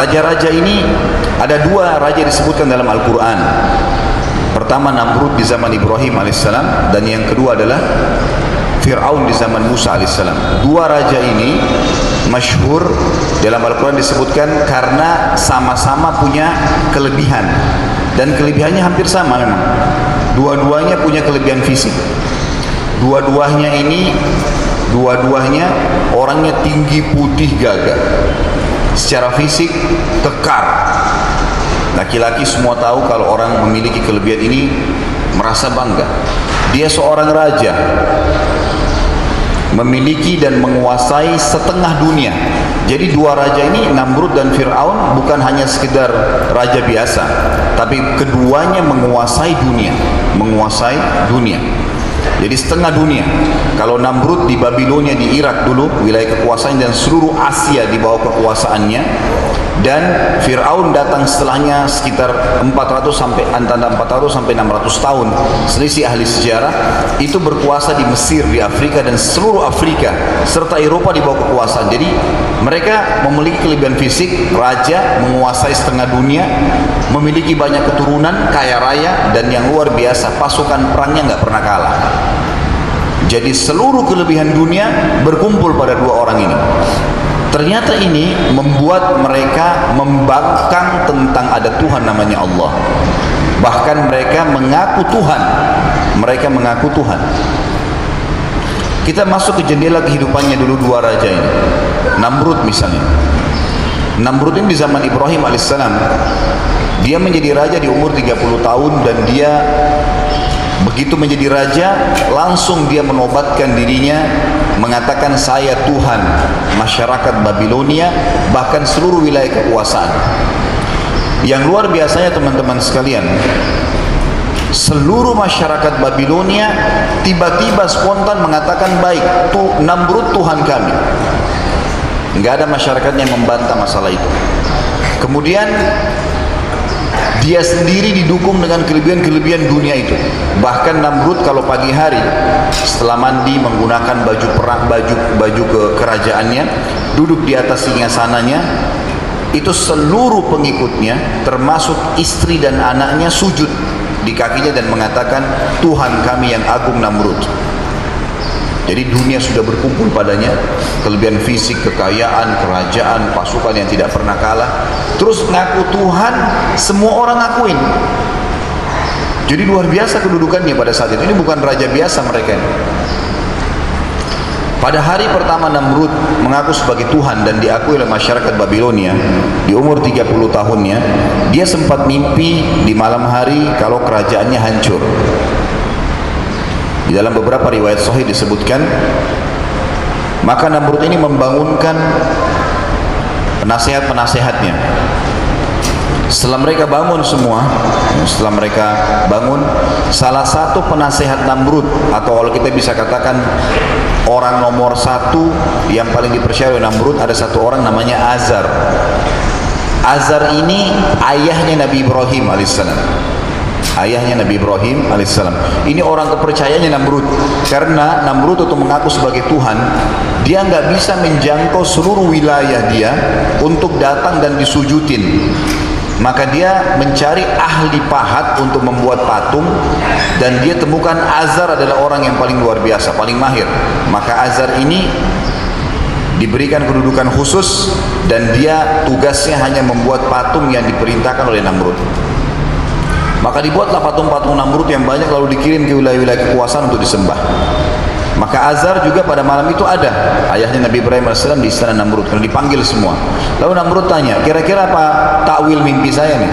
Raja-raja ini ada dua raja disebutkan dalam Al-Quran. Pertama Namrud di zaman Ibrahim alaihissalam, dan yang kedua adalah Fir'aun di zaman Musa alaihissalam. Dua raja ini masyhur dalam Al-Quran disebutkan karena sama-sama punya kelebihan, dan kelebihannya hampir sama memang. Dua-duanya punya kelebihan fisik. Dua-duanya orangnya tinggi, putih, gagah. Secara fisik kekar. Laki-laki semua tahu kalau orang memiliki kelebihan ini merasa bangga. Dia seorang raja, memiliki dan menguasai setengah dunia. Jadi dua raja ini, Namrud dan Fir'aun, bukan hanya sekedar raja biasa, tapi keduanya menguasai dunia. Jadi setengah dunia. Kalau Namrud di Babilonia di Irak dulu, wilayah kekuasaan, dan seluruh Asia di bawah kekuasaannya, dan Fir'aun datang setelahnya sekitar 400 sampai 600 tahun, selisih ahli sejarah, itu berkuasa di Mesir, di Afrika, dan seluruh Afrika serta Eropa di bawah kekuasaan. Jadi mereka memiliki kelebihan fisik, raja, menguasai setengah dunia, memiliki banyak keturunan, kaya raya, dan yang luar biasa, pasukan perangnya nggak pernah kalah. Jadi seluruh kelebihan dunia berkumpul pada dua orang ini. Ternyata ini membuat mereka membangkang tentang ada Tuhan namanya Allah. Bahkan mereka mengaku Tuhan. Kita masuk ke jendela kehidupannya dulu dua raja ini. Namrud misalnya. Namrud ini di zaman Ibrahim alaihissalam, dia menjadi raja di umur 30 tahun, dan dia begitu menjadi raja, langsung dia menobatkan dirinya, mengatakan saya Tuhan masyarakat Babilonia, bahkan seluruh wilayah kekuasaan. Yang luar biasanya teman-teman sekalian, seluruh masyarakat Babilonia tiba-tiba spontan mengatakan, baik, Namrud Tuhan kami. Nggak ada masyarakat yang membantah masalah itu. Kemudian dia sendiri didukung dengan kelebihan-kelebihan dunia itu. Bahkan Namrud kalau pagi hari setelah mandi menggunakan baju perang, baju kekerajaannya, duduk di atas singgasananya, itu seluruh pengikutnya termasuk istri dan anaknya sujud di kakinya dan mengatakan, Tuhan kami yang agung Namrud. Jadi dunia sudah berkumpul padanya, kelebihan fisik, kekayaan, kerajaan, pasukan yang tidak pernah kalah. Terus ngaku Tuhan, semua orang ngakuin. Jadi luar biasa kedudukannya pada saat itu. Ini bukan raja biasa mereka ini. Pada hari pertama Namrud mengaku sebagai Tuhan dan diakui oleh masyarakat Babilonia, di umur 30 tahunnya, dia sempat mimpi di malam hari kalau kerajaannya hancur. Di dalam beberapa riwayat sahih disebutkan, maka Namrud ini membangunkan penasehat-penasehatnya. Setelah mereka bangun, salah satu penasehat Namrud, atau kalau kita bisa katakan orang nomor satu yang paling dipercaya oleh Namrud, ada satu orang namanya Azar. Azar ini ayahnya Nabi Ibrahim alaihissalam. Ini orang kepercayaannya Namrud, karena Namrud untuk mengaku sebagai Tuhan, dia nggak bisa menjangkau seluruh wilayah dia untuk datang dan disujudin. Maka dia mencari ahli pahat untuk membuat patung, dan dia temukan Azar adalah orang yang paling luar biasa, paling mahir. Maka Azar ini diberikan kedudukan khusus, dan dia tugasnya hanya membuat patung yang diperintahkan oleh Namrud. Maka dibuatlah patung-patung Namrud yang banyak, lalu dikirim ke wilayah-wilayah kekuasaan untuk disembah. Maka Azar juga pada malam itu ada, ayahnya Nabi Ibrahim AS di istana Namrud, karena dipanggil semua. Lalu Namrud tanya, kira-kira apa takwil mimpi saya nih?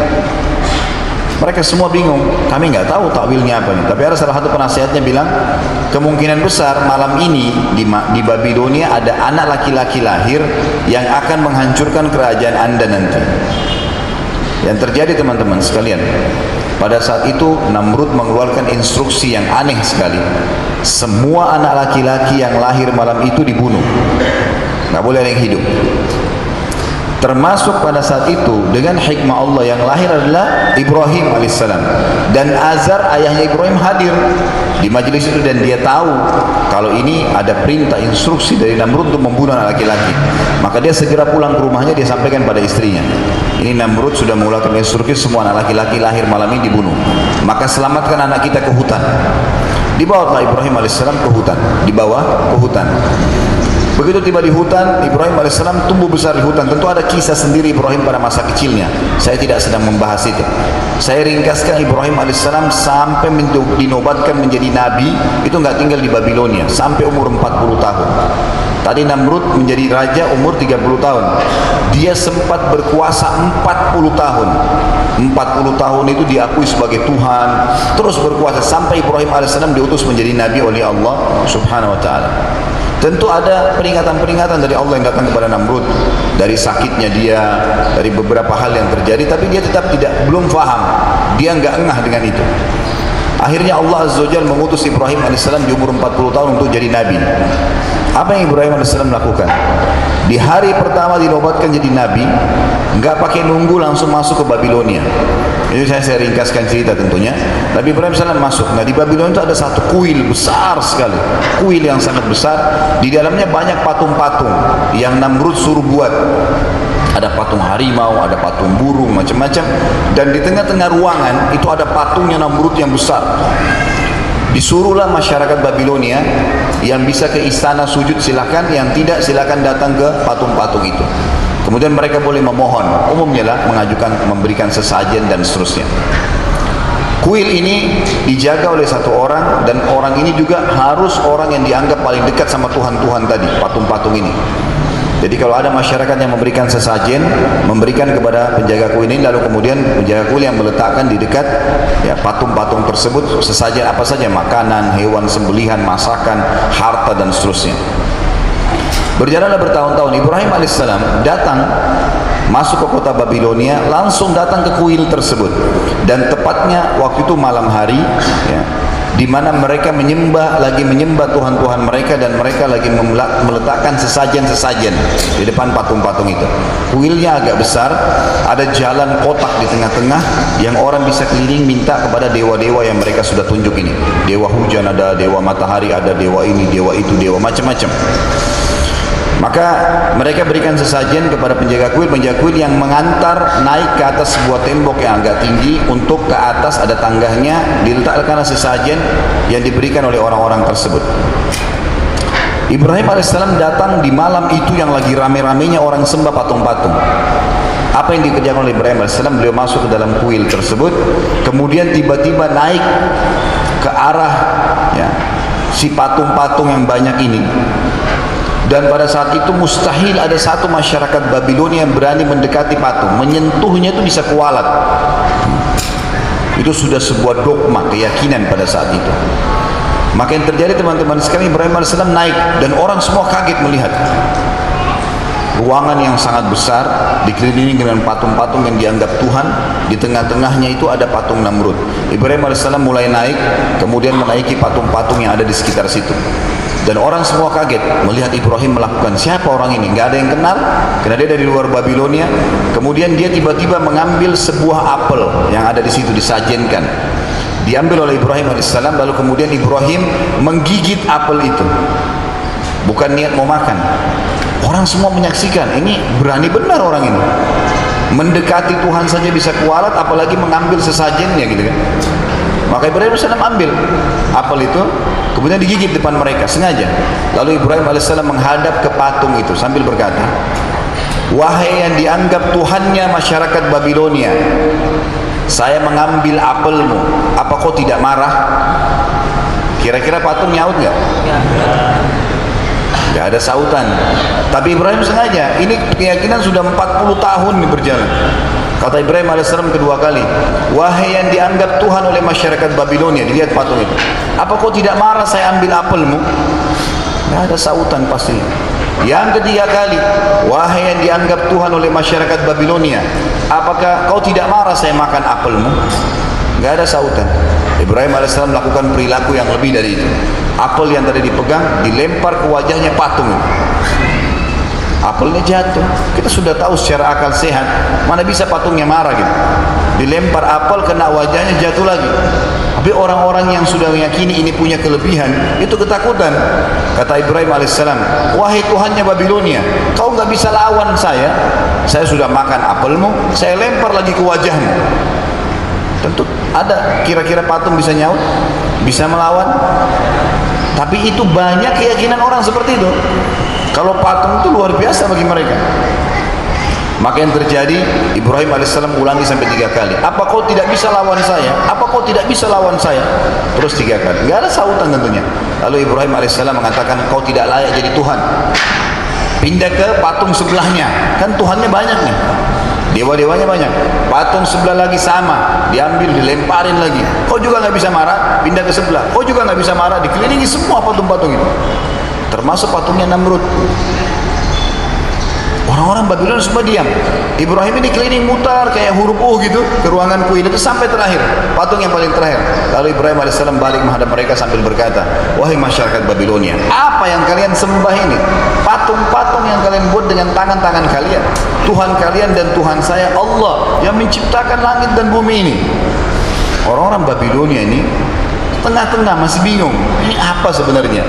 Mereka semua bingung, kami nggak tahu takwilnya apa nih. Tapi ada salah satu penasehatnya bilang, kemungkinan besar malam ini di Babilonia ada anak laki-laki lahir yang akan menghancurkan kerajaan Anda nanti. Yang terjadi teman-teman sekalian, pada saat itu Namrud mengeluarkan instruksi yang aneh sekali. Semua anak laki-laki yang lahir malam itu dibunuh, nggak boleh ada yang hidup. Termasuk pada saat itu dengan hikmah Allah yang lahir adalah Ibrahim alaihissalam, dan Azar ayahnya Ibrahim hadir di majelis itu, dan dia tahu kalau ini ada perintah instruksi dari Namrud untuk membunuh anak laki-laki. Maka dia segera pulang ke rumahnya, dia sampaikan pada istrinya, ini Namrud sudah mengeluarkan instruksi semua anak laki-laki lahir malam ini dibunuh, maka selamatkan anak kita ke hutan. Dibawalah Ibrahim alaihissalam ke hutan, dibawa ke hutan. Begitu tiba di hutan, Ibrahim alaihissalam tumbuh besar di hutan. Tentu ada kisah sendiri Ibrahim pada masa kecilnya. Saya tidak sedang membahas itu. Saya ringkaskan, Ibrahim alaihissalam sampai dinobatkan menjadi nabi, itu nggak tinggal di Babilonia, sampai umur 40 tahun. Tadi Namrud menjadi raja umur 30 tahun. Dia sempat berkuasa 40 tahun. 40 tahun itu diakui sebagai Tuhan, terus berkuasa sampai Ibrahim alaihissalam diutus menjadi nabi oleh Allah subhanahu wa ta'ala. Tentu ada peringatan-peringatan dari Allah yang datang kepada Namrud, dari sakitnya dia, dari beberapa hal yang terjadi, tapi dia tetap belum faham, dia enggak engah dengan itu. Akhirnya Allah Azza wa Jalla mengutus Ibrahim alaihissalam di umur 40 tahun untuk jadi nabi. Apa yang Ibrahim alaihissalam lakukan? Di hari pertama dinobatkan jadi nabi, enggak pakai nunggu, langsung masuk ke Babilonia. Ini saya ringkaskan cerita tentunya. Nabi Ibrahim alaihissalam masuk. Nah, di Babilonia itu ada satu kuil besar sekali, kuil yang sangat besar. Di dalamnya banyak patung-patung yang Namrud suruh buat. Ada patung harimau, ada patung burung, macam-macam. Dan di tengah-tengah ruangan itu ada patungnya Namrud yang besar. Disuruhlah masyarakat Babilonia yang bisa ke istana sujud silakan, yang tidak silakan datang ke patung-patung itu. Kemudian mereka boleh memohon, umumnya lah mengajukan, memberikan sesajen dan seterusnya. Kuil ini dijaga oleh satu orang, dan orang ini juga harus orang yang dianggap paling dekat sama Tuhan-Tuhan tadi, patung-patung ini. Jadi kalau ada masyarakat yang memberikan sesajen, memberikan kepada penjaga kuil ini, lalu kemudian penjaga kuil yang meletakkan di dekat ya patung-patung tersebut sesajen apa saja, makanan, hewan sembelihan, masakan, harta dan seterusnya. Berjalanlah bertahun-tahun, Ibrahim alaihissalam datang masuk ke kota Babilonia, langsung datang ke kuil tersebut, dan tepatnya waktu itu malam hari ya, di mana mereka lagi menyembah Tuhan-Tuhan mereka, dan mereka lagi meletakkan sesajen-sesajen di depan patung-patung itu. Kuilnya agak besar, ada jalan kotak di tengah-tengah yang orang bisa keliling minta kepada dewa-dewa yang mereka sudah tunjuk ini. Dewa hujan ada, dewa matahari ada, dewa ini, dewa itu, dewa macam-macam. Maka mereka berikan sesajen kepada penjaga kuil yang mengantar naik ke atas sebuah tembok yang agak tinggi. Untuk ke atas ada tangganya, diletakkan sesajen yang diberikan oleh orang-orang tersebut. Ibrahim alaihissalam datang di malam itu yang lagi rame-ramenya orang sembah patung-patung. Apa yang dikerjakan oleh Ibrahim alaihissalam? Beliau masuk ke dalam kuil tersebut, kemudian tiba-tiba naik ke arah ya, si patung-patung yang banyak ini. Dan pada saat itu mustahil ada satu masyarakat Babilonia yang berani mendekati patung, menyentuhnya itu bisa kualat. Itu sudah sebuah dogma, keyakinan pada saat itu. Maka yang terjadi teman-teman sekalian, Ibrahim AS naik dan orang semua kaget melihat ruangan yang sangat besar dikelilingi dengan patung-patung yang dianggap Tuhan. Di tengah-tengahnya itu ada patung Namrud. Ibrahim AS mulai naik, kemudian menaiki patung-patung yang ada di sekitar situ. Dan orang semua kaget melihat Ibrahim melakukan. Siapa orang ini? Nggak ada yang kenal, karena dia dari luar Babilonia. Kemudian dia tiba-tiba mengambil sebuah apel yang ada di situ, disajenkan. Diambil oleh Ibrahim alaihissalam, lalu kemudian Ibrahim menggigit apel itu. Bukan niat mau makan. Orang semua menyaksikan, ini berani benar orang ini. Mendekati Tuhan saja bisa kualat, apalagi mengambil sesajennya gitu kan. Maka Ibrahim AS ambil apel itu, kemudian digigit depan mereka sengaja. Lalu Ibrahim AS menghadap ke patung itu sambil berkata, wahai yang dianggap Tuhannya masyarakat Babilonia, saya mengambil apelmu, apa kau tidak marah? Kira-kira patung nyaut nggak? Nggak ada sautan. Tapi Ibrahim sengaja, ini keyakinan sudah 40 tahun berjalan. Kata Ibrahim AS kedua kali, wahai yang dianggap Tuhan oleh masyarakat Babilonia, dilihat patung itu, apa kau tidak marah saya ambil apelmu? Tidak ada sautan pasti. Yang ketiga kali, wahai yang dianggap Tuhan oleh masyarakat Babilonia, apakah kau tidak marah saya makan apelmu? Tidak ada sautan. Ibrahim AS melakukan perilaku yang lebih dari itu. Apel yang tadi dipegang dilempar ke wajahnya patung. apelnya jatuh. Kita sudah tahu secara akal sehat, mana bisa patungnya marah gitu. Dilempar apel kena wajahnya jatuh lagi. Tapi orang-orang yang sudah meyakini ini punya kelebihan, itu ketakutan. Kata Ibrahim alaihissalam, wahai Tuhannya Babilonia, kau nggak bisa lawan saya sudah makan apelmu, saya lempar lagi ke wajahmu. Tentu ada kira-kira patung bisa nyaut, bisa melawan. Tapi itu banyak keyakinan orang seperti itu. Kalau patung itu luar biasa bagi mereka. Maka yang terjadi, Ibrahim alaihissalam ulangi sampai 3 kali. Apa kau tidak bisa lawan saya? Apa kau tidak bisa lawan saya? Terus 3 kali. Tidak ada sautan tentunya. Lalu Ibrahim alaihissalam mengatakan, kau tidak layak jadi Tuhan. Pindah ke patung sebelahnya. Kan Tuhannya banyak nih. Dewa-dewanya banyak. Patung sebelah lagi sama. Diambil, dilemparin lagi. Kau juga nggak bisa marah, pindah ke sebelah. Kau juga nggak bisa marah, dikelilingi semua patung-patung itu. Termasuk patungnya Namrud. Orang-orang Babylon semua diam. Ibrahim ini keliling mutar kayak huruf U gitu ke ruangan kuil itu sampai terakhir, patung yang paling terakhir. Lalu Ibrahim alaihissalam balik menghadap mereka sambil berkata, wahai masyarakat Babilonia, apa yang kalian sembah ini? Patung-patung yang kalian buat dengan tangan-tangan kalian. Tuhan kalian dan Tuhan saya Allah yang menciptakan langit dan bumi ini. Orang-orang Babilonia ini tengah-tengah masih bingung, ini apa sebenarnya?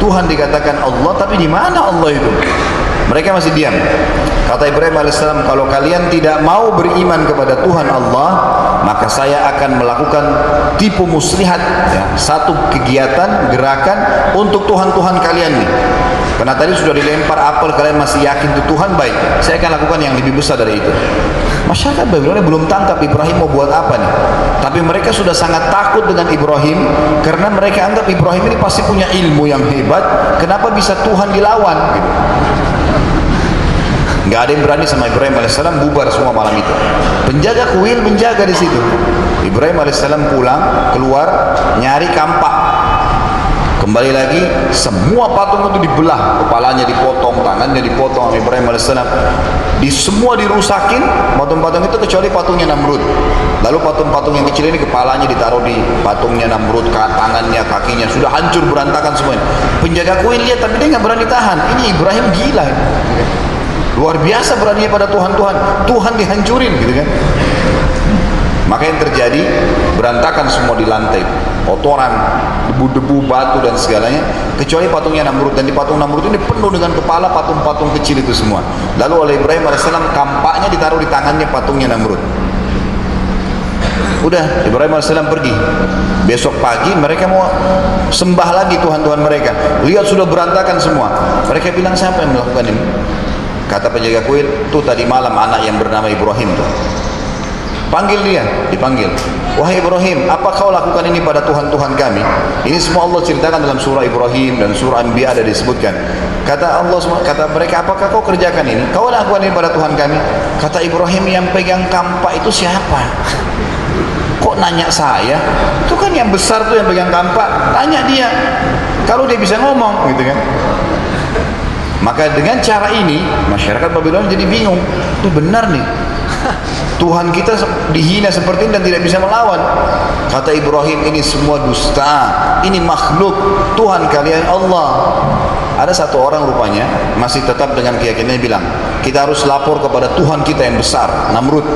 Tuhan dikatakan Allah, tapi di mana Allah itu? Mereka masih diam. Kata Ibrahim alaihissalam, kalau kalian tidak mau beriman kepada Tuhan Allah, maka saya akan melakukan tipu muslihat, ya, satu kegiatan, gerakan untuk Tuhan-Tuhan kalian nih. Karena tadi sudah dilempar apel, kalian masih yakin itu Tuhan, baik, saya akan lakukan yang lebih besar dari itu. Masyarakat Babilonia belum tangkap Ibrahim mau buat apa nih. Tapi mereka sudah sangat takut dengan Ibrahim, karena mereka anggap Ibrahim ini pasti punya ilmu yang hebat. Kenapa bisa Tuhan dilawan gitu. Nggak ada yang berani sama Ibrahim alaihissalam, bubar semua malam itu. Penjaga kuil menjaga di situ. Ibrahim alaihissalam pulang, keluar, nyari kampak. Kembali lagi, semua patung itu dibelah, kepalanya dipotong, tangannya dipotong sama Ibrahim alaihissalam. Semua dirusakin patung-patung itu kecuali patungnya Namrud. Lalu patung-patung yang kecil ini kepalanya ditaruh di patungnya Namrud, tangannya, kakinya sudah hancur berantakan semuanya. Penjaga kuil lihat tapi dia nggak berani tahan. Ini Ibrahim gila. Luar biasa beraninya pada Tuhan-Tuhan. Tuhan dihancurin gitu kan. Maka yang terjadi, berantakan semua di lantai, kotoran, debu-debu, batu dan segalanya, kecuali patungnya Namrud. Dan di patung Namrud ini penuh dengan kepala patung-patung kecil itu semua. Lalu oleh Ibrahim alaihissalam kampaknya ditaruh di tangannya patungnya Namrud. Udah, Ibrahim alaihissalam pergi. Besok pagi mereka mau sembah lagi Tuhan-Tuhan mereka. Lihat sudah berantakan semua. Mereka bilang, siapa yang melakukan ini? Kata penjaga kuil, tuh tadi malam anak yang bernama Ibrahim tuh. Panggil dia, dipanggil. Wahai Ibrahim, apa kau lakukan ini pada Tuhan-Tuhan kami? Ini semua Allah ceritakan dalam surah Ibrahim dan surah Anbiya ada disebutkan. Kata Allah, kata mereka, apakah kau kerjakan ini? Kau lakukan ini pada Tuhan kami? Kata Ibrahim, yang pegang kampak itu siapa? Kok nanya saya? Itu kan yang besar tuh yang pegang kampak. Tanya dia. Kalau dia bisa ngomong, gitu kan? Maka dengan cara ini masyarakat Babylon jadi bingung. Itu benar nih, Tuhan kita dihina seperti ini dan tidak bisa melawan. Kata Ibrahim, ini semua dusta, ini makhluk, Tuhan kalian Allah. Ada satu orang rupanya masih tetap dengan keyakinannya bilang, kita harus lapor kepada Tuhan kita yang besar, Namrud.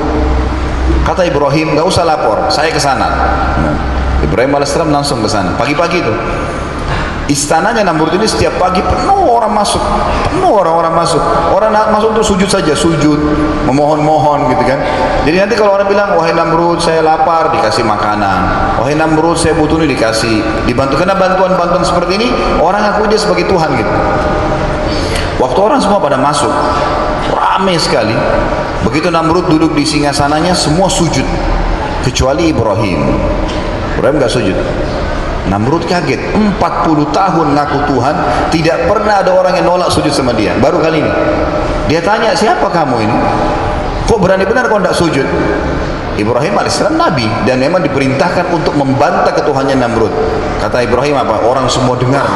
Kata Ibrahim, nggak usah lapor, saya ke sana. Ibrahim alaihissalam langsung ke sana pagi-pagi itu. Istananya Namrud ini setiap pagi penuh orang masuk, penuh orang-orang masuk. Orang masuk untuk sujud saja, sujud, memohon-mohon gitu kan. Jadi nanti kalau orang bilang, wahai Namrud saya lapar, dikasih makanan. Wahai Namrud saya butuh ini, dikasih, dibantu. Karena bantuan-bantuan seperti ini orang ngaku dia sebagai Tuhan gitu. Waktu orang semua pada masuk, ramai sekali. Begitu Namrud duduk di singgasananya, semua sujud kecuali Ibrahim. Ibrahim nggak sujud. Namrud kaget, 40 tahun ngaku Tuhan, tidak pernah ada orang yang nolak sujud sama dia. Baru kali ini dia tanya, siapa kamu ini? Kok berani benar kau tidak sujud? Ibrahim alaihissalam nabi dan memang diperintahkan untuk membantah ketuhannya Namrud. Kata Ibrahim apa? Orang semua dengar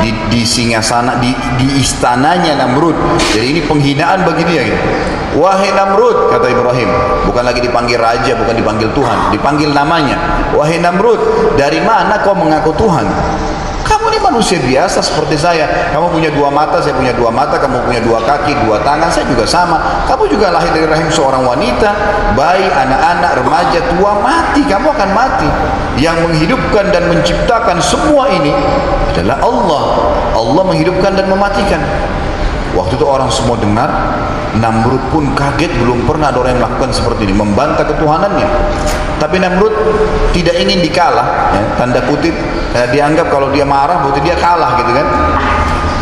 nih di singgasana, di istananya Namrud. Jadi ini penghinaan bagi dia gitu. Wahai Namrud, kata Ibrahim, bukan lagi dipanggil raja, bukan dipanggil Tuhan, dipanggil namanya. Wahai Namrud, dari mana kau mengaku Tuhan? Kamu ini Ini manusia biasa seperti saya. Kamu punya dua mata, saya punya dua mata. Kamu punya dua kaki, dua tangan, saya juga sama. Kamu juga lahir dari rahim seorang wanita, bayi, anak-anak, remaja, tua, mati. Kamu akan mati. Yang menghidupkan dan menciptakan semua ini adalah Allah. Allah menghidupkan dan mematikan. Waktu itu orang semua dengar, Namrud pun kaget, belum pernah ada orang yang melakukan seperti ini, membantah ketuhanannya. Tapi Namrud tidak ingin dikalah, ya, tanda kutip, dianggap kalau dia marah berarti dia kalah gitu kan.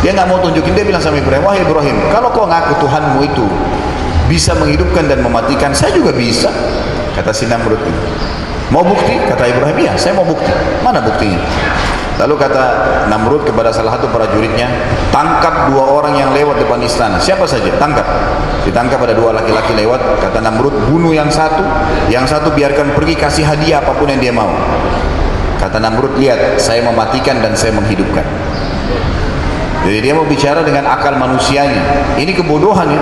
Dia nggak mau tunjukin, dia bilang sama Ibrahim, wahai Ibrahim, kalau kau ngaku Tuhanmu itu bisa menghidupkan dan mematikan, saya juga bisa. Kata si Namrud, mau bukti? Kata Ibrahim, iya saya mau bukti. Mana buktinya? Lalu kata Namrud kepada salah satu prajuritnya, tangkap dua orang yang lewat depan istana. Siapa saja, tangkap. Ditangkap, ada dua laki-laki lewat. Kata Namrud, bunuh yang satu biarkan pergi, kasih hadiah apapun yang dia mau. Kata Namrud, lihat, saya mematikan dan saya menghidupkan. Jadi dia mau bicara dengan akal manusianya. Ini kebodohan ya.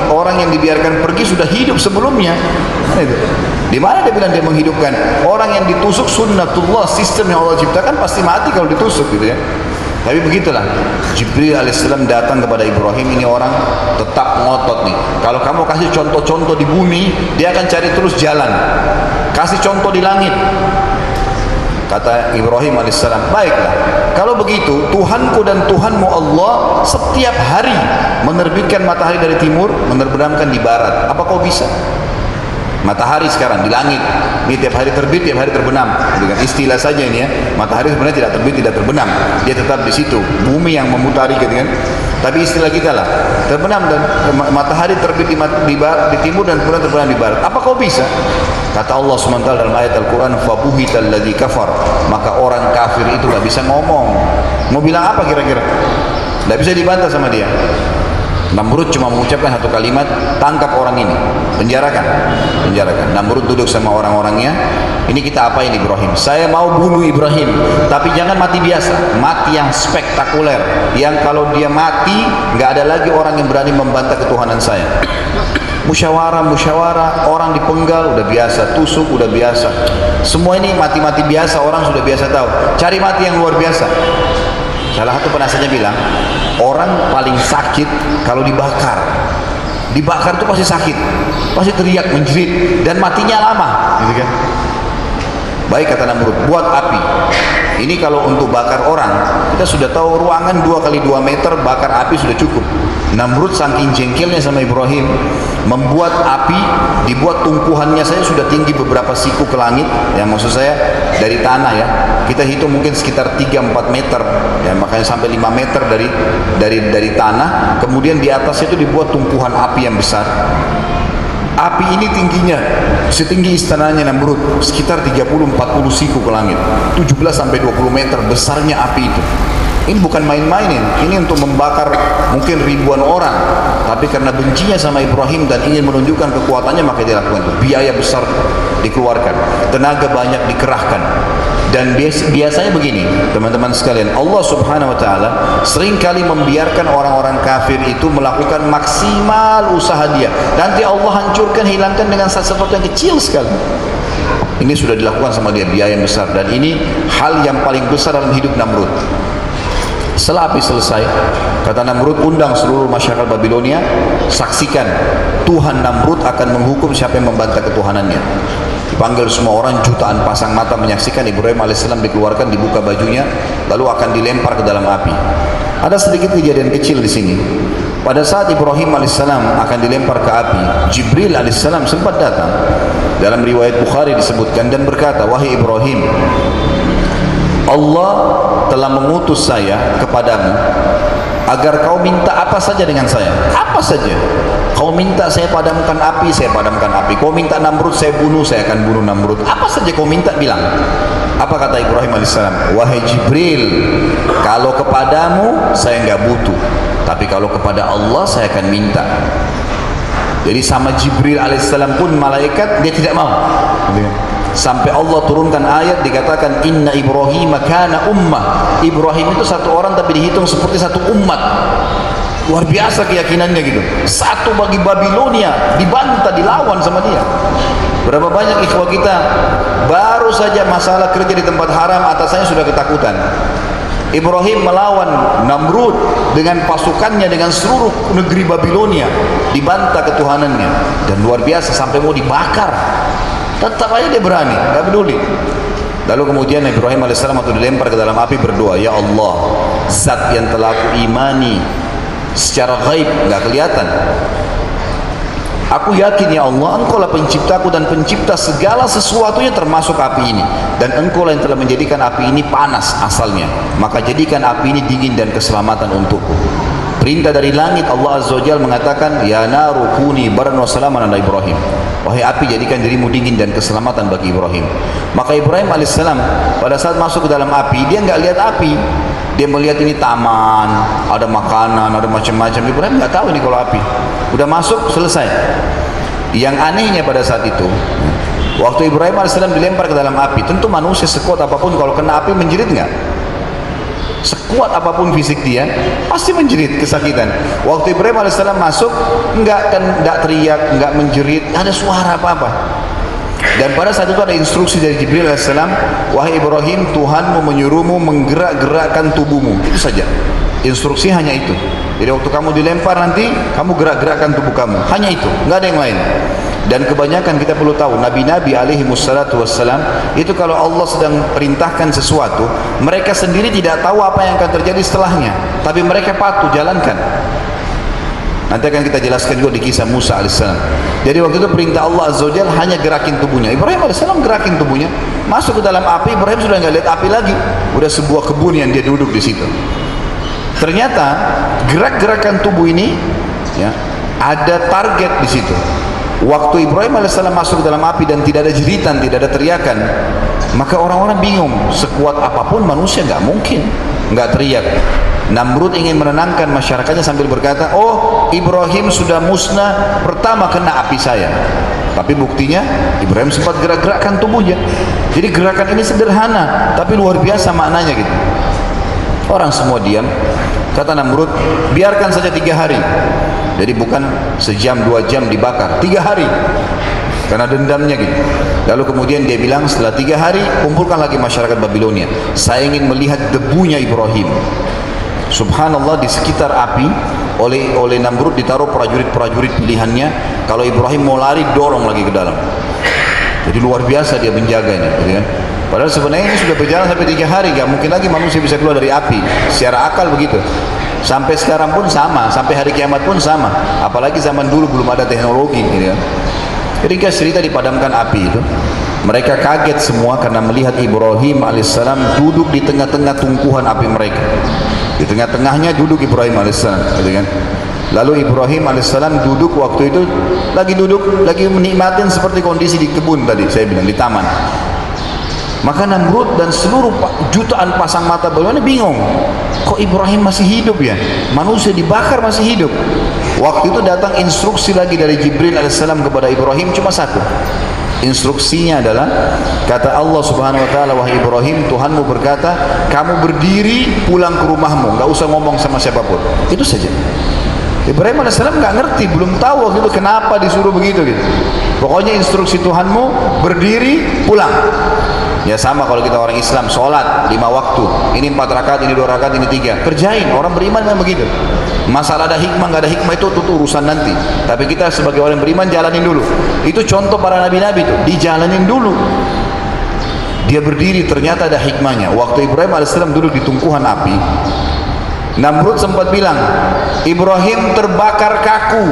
Orang yang dibiarkan pergi sudah hidup sebelumnya. Di mana dia bilang dia menghidupkan? Orang yang ditusuk sunnatullah, sistem yang Allah ciptakan pasti mati kalau ditusuk gitu ya. Tapi begitulah, Jibril alaihissalam datang kepada Ibrahim. Ini orang tetap ngotot nih. Kalau kamu kasih contoh-contoh di bumi, dia akan cari terus jalan. Kasih contoh di langit. Kata Ibrahim alaihissalam, baiklah, kalau begitu Tuhanku dan Tuhanmu Allah setiap hari menerbitkan matahari dari timur, menerbenamkan di barat. Apa kau bisa? Matahari sekarang di langit, ini tiap hari terbit, tiap hari terbenam. Dengan istilah saja ini ya, matahari sebenarnya tidak terbit, tidak terbenam, dia tetap di situ. Bumi yang memutari gitu kan. Tapi istilah kita lah, terbenam dan matahari terbit di timur dan kemudian terbenam di barat. Apa kau bisa? Kata Allah SWT dalam ayat Al-Quran, fabuhital ladzi kafar, maka orang kafir itu nggak bisa ngomong. Mau bilang apa kira-kira? Nggak bisa dibantah sama dia. Namrud cuma mengucapkan satu kalimat, tangkap orang ini, penjarakan. Namrud duduk sama orang-orangnya. Ini kita apain Ibrahim? Saya mau bunuh Ibrahim, tapi jangan mati biasa, mati yang spektakuler, yang kalau dia mati nggak ada lagi orang yang berani membantah ketuhanan saya. Musyawarah, orang dipenggal udah biasa, tusuk udah biasa, semua ini mati-mati biasa, orang sudah biasa tahu. Cari mati yang luar biasa. Salah satu penasihatnya bilang, orang paling sakit kalau dibakar. Dibakar itu pasti sakit, pasti teriak, menjerit, dan matinya lama, gitu kan? Baik, kata Namrud, buat api. Ini kalau untuk bakar orang, kita sudah tahu ruangan 2 kali 2 meter, bakar api sudah cukup. Namrud saking jengkelnya sama Ibrahim, membuat api, dibuat tumpuhannya saja sudah tinggi beberapa siku ke langit. Ya, maksud saya dari tanah ya, kita hitung mungkin sekitar 3-4 meter, ya, makanya sampai 5 meter dari tanah. Kemudian di atas itu dibuat tumpuhan api yang besar. Api ini tingginya setinggi istananya Namrud, sekitar 30-40 siku ke langit, 17-20 meter besarnya api itu. Ini bukan main-mainin, ini untuk membakar mungkin ribuan orang. Tapi karena bencinya sama Ibrahim dan ingin menunjukkan kekuatannya, maka dia lakukan itu. Biaya besar dikeluarkan, tenaga banyak dikerahkan. Dan biasanya begini, teman-teman sekalian, Allah Subhanahu wa taala seringkali membiarkan orang-orang kafir itu melakukan maksimal usaha dia. Nanti Allah hancurkan, hilangkan dengan sesuatu yang kecil sekali. Ini sudah dilakukan sama dia, biaya yang besar, dan ini hal yang paling besar dalam hidup Namrud. Setelah api selesai, kata Namrud, undang seluruh masyarakat Babilonia, saksikan Tuhan Namrud akan menghukum siapa yang membantah ketuhanannya. Dipanggil semua orang, jutaan pasang mata menyaksikan. Ibrahim alaihissalam dikeluarkan, dibuka bajunya, lalu akan dilempar ke dalam api. Ada sedikit kejadian kecil di sini. Pada saat Ibrahim alaihissalam akan dilempar ke api, Jibril alaihissalam sempat datang. Dalam riwayat Bukhari disebutkan dan berkata, wahai Ibrahim, Allah telah mengutus saya kepadamu agar kau minta apa saja dengan saya. Apa saja. Kau minta saya padamkan api, saya padamkan api. Kau minta Namrud saya bunuh, saya akan bunuh Namrud. Apa saja kau minta, bilang. Apa kata Ibrahim alaihissalam? Wahai Jibril, kalau kepadamu saya enggak butuh, tapi kalau kepada Allah saya akan minta. Jadi sama Jibril alaihissalam pun malaikat dia tidak mau. Sampai Allah turunkan ayat, dikatakan inna Ibrahim kana ummah. Ibrahim itu satu orang tapi dihitung seperti satu umat. Luar biasa keyakinannya gitu. Satu bagi Babilonia, dibantah, dilawan sama dia. Berapa banyak ikhwah kita baru saja masalah kerja di tempat haram, atasannya sudah ketakutan. Ibrahim melawan Namrud dengan pasukannya, dengan seluruh negeri Babilonia, dibantah ketuhanannya, dan luar biasa sampai mau dibakar, tetap aja dia berani, nggak peduli. Lalu kemudian Ibrahim alaihissalam waktu dilempar ke dalam api berdoa, ya Allah, zat yang telah aku imani secara gaib, nggak kelihatan, aku yakin ya Allah, Engkau lah penciptaku dan pencipta segala sesuatunya termasuk api ini, dan Engkau lah yang telah menjadikan api ini panas asalnya, maka jadikan api ini dingin dan keselamatan untukku. Perintah dari langit, Allah Azza wa Jalla mengatakan, ya naru kuni bardan wa salaman ala Ibrahim, wahai api jadikan dirimu dingin dan keselamatan bagi Ibrahim. Maka Ibrahim alaihissalam pada saat masuk ke dalam api, dia nggak lihat api, dia melihat ini taman, ada makanan, ada macam-macam. Ibrahim nggak tahu ini kalau api. Udah masuk, selesai. Yang anehnya pada saat itu, waktu Ibrahim alaihissalam dilempar ke dalam api, tentu manusia sekuat apapun kalau kena api menjerit nggak? Sekuat apapun fisik dia, pasti menjerit, kesakitan. Waktu Ibrahim alaihissalam masuk, enggak teriak, enggak menjerit, ada suara apa-apa. Dan pada saat itu ada instruksi dari Jibril alaihissalam, wahai Ibrahim, Tuhanmu menyuruhmu menggerak-gerakkan tubuhmu. Itu saja. Instruksi hanya itu. Jadi waktu kamu dilempar nanti, kamu gerak-gerakkan tubuh kamu. Hanya itu, enggak ada yang lain. Dan kebanyakan kita perlu tahu, Nabi-Nabi alaihi wassalatu wassalam, itu kalau Allah sedang perintahkan sesuatu, mereka sendiri tidak tahu apa yang akan terjadi setelahnya, tapi mereka patuh jalankan. Nanti akan kita jelaskan juga di kisah Musa alaihissalam. Jadi waktu itu perintah Allah Azza wa Jalla hanya gerakin tubuhnya. Ibrahim alaihissalam gerakin tubuhnya, masuk ke dalam api. Ibrahim sudah nggak lihat api lagi, udah sebuah kebun yang dia duduk di situ. Ternyata gerak-gerakan tubuh ini, ya, ada target di situ. Waktu Ibrahim alaihissalam masuk ke dalam api dan tidak ada jeritan, tidak ada teriakan, maka orang-orang bingung. Sekuat apapun manusia nggak mungkin nggak teriak. Namrud ingin menenangkan masyarakatnya sambil berkata, oh, Ibrahim sudah musnah pertama kena api saya. Tapi buktinya Ibrahim sempat gerak-gerakkan tubuhnya. Jadi gerakan ini sederhana, tapi luar biasa maknanya gitu. Orang semua diam. Kata Namrud, biarkan saja 3 hari. Jadi bukan sejam 2 jam dibakar, 3 hari, karena dendamnya gitu. Lalu kemudian dia bilang, setelah 3 hari kumpulkan lagi masyarakat Babilonia, saya ingin melihat debunya Ibrahim. Subhanallah, di sekitar api oleh Namrud ditaruh prajurit-prajurit pilihannya. Kalau Ibrahim mau lari, dorong lagi ke dalam. Jadi luar biasa dia menjaganya, gitu kan. Padahal sebenarnya ini sudah berjalan sampai 3 hari, gak mungkin lagi manusia bisa keluar dari api. Secara akal begitu. Sampai sekarang pun sama, sampai hari kiamat pun sama. Apalagi zaman dulu belum ada teknologi, gitu ya. Ketika cerita dipadamkan api itu, mereka kaget semua karena melihat Ibrahim alaihissalam duduk di tengah-tengah tungkuhan api mereka. Di tengah-tengahnya duduk Ibrahim alaihissalam, gitu kan. Lalu Ibrahim alaihissalam duduk waktu itu lagi menikmatin seperti kondisi di kebun tadi saya bilang, di taman. Maka Namrud dan seluruh jutaan pasang mata Babilonia bingung, kok Ibrahim masih hidup ya? Manusia dibakar masih hidup. Waktu itu datang instruksi lagi dari Jibril alaihissalam kepada Ibrahim, cuma satu. Instruksinya adalah, kata Allah subhanahu wa ta'ala, wahai Ibrahim, Tuhanmu berkata, kamu berdiri pulang ke rumahmu, gak usah ngomong sama siapapun. Itu saja. Ibrahim alaihissalam gak ngerti, belum tahu waktu itu kenapa disuruh begitu gitu. Pokoknya instruksi Tuhanmu, berdiri pulang. Ya sama kalau kita orang Islam, sholat 5 waktu, ini 4 rakaat, ini 2 rakaat, ini 3, kerjain. Orang beriman memang begitu. Masalah ada hikmah nggak ada hikmah itu urusan nanti, tapi kita sebagai orang beriman jalanin dulu. Itu contoh para nabi-nabi itu, dijalanin dulu. Dia berdiri, ternyata ada hikmahnya. Waktu Ibrahim alaihissalam duduk di tungkuhan api, Namrud sempat bilang, Ibrahim terbakar kaku,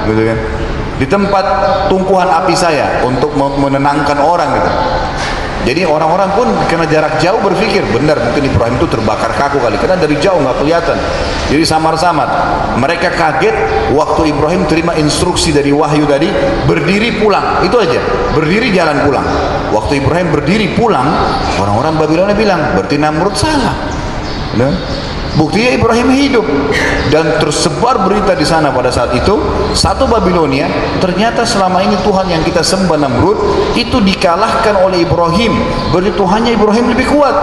gitu kan, di tempat tungkuhan api saya, untuk menenangkan orang gitu. Jadi orang-orang pun karena jarak jauh berpikir, benar mungkin Ibrahim itu terbakar kaku kali, karena dari jauh nggak kelihatan. Jadi samar-samar. Mereka kaget waktu Ibrahim terima instruksi dari wahyu tadi, berdiri pulang, itu aja, berdiri jalan pulang. Waktu Ibrahim berdiri pulang, orang-orang Babilonia bilang, berarti Namrud salah. Nah, buktinya Ibrahim hidup, dan tersebar berita di sana pada saat itu. Satu Babilonia, ternyata selama ini Tuhan yang kita sembah Namrud itu dikalahkan oleh Ibrahim. Berarti Tuhannya Ibrahim lebih kuat.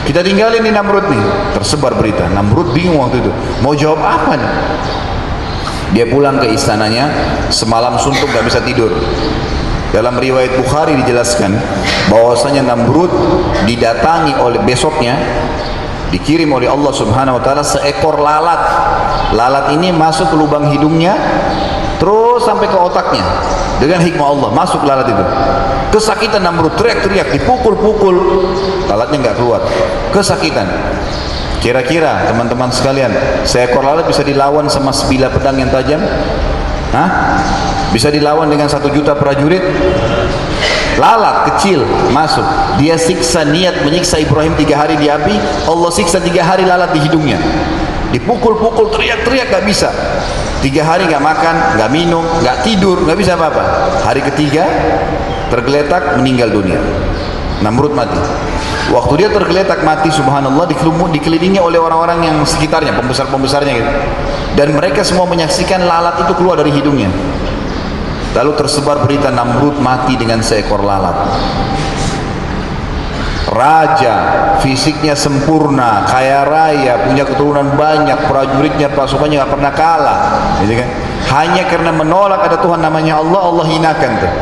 Kita tinggalin nih Namrud nih, tersebar berita. Namrud bingung waktu itu, mau jawab apa nih? Dia pulang ke istananya, semalam suntuk gak bisa tidur. Dalam riwayat Bukhari dijelaskan bahwasanya Namrud didatangi oleh besoknya, dikirim oleh Allah Subhanahu wa taala seekor lalat. Lalat ini masuk ke lubang hidungnya terus sampai ke otaknya. Dengan hikmah Allah masuk lalat itu. Kesakitan Namrud, teriak-teriak, dipukul-pukul, lalatnya nggak keluar. Kesakitan. Kira-kira teman-teman sekalian, seekor lalat bisa dilawan sama sebilah pedang yang tajam? Hah? Bisa dilawan dengan 1 juta prajurit? Lalat kecil masuk, dia siksa, niat menyiksa Ibrahim 3 hari di api, Allah siksa 3 hari lalat di hidungnya. Dipukul-pukul, teriak-teriak, gak bisa. 3 hari gak makan, gak minum, gak tidur, gak bisa apa-apa. Hari ketiga tergeletak, meninggal dunia. Namrud mati. Waktu dia tergeletak mati, subhanallah, dikelilingi oleh orang-orang yang sekitarnya, pembesar-pembesarnya gitu. Dan mereka semua menyaksikan lalat itu keluar dari hidungnya. Lalu tersebar berita Namrud mati dengan seekor lalat. Raja, fisiknya sempurna, kaya raya, punya keturunan banyak, prajuritnya, pasukannya gak pernah kalah, gitu kan? Hanya karena menolak ada Tuhan namanya Allah, Allah hinakan tuh.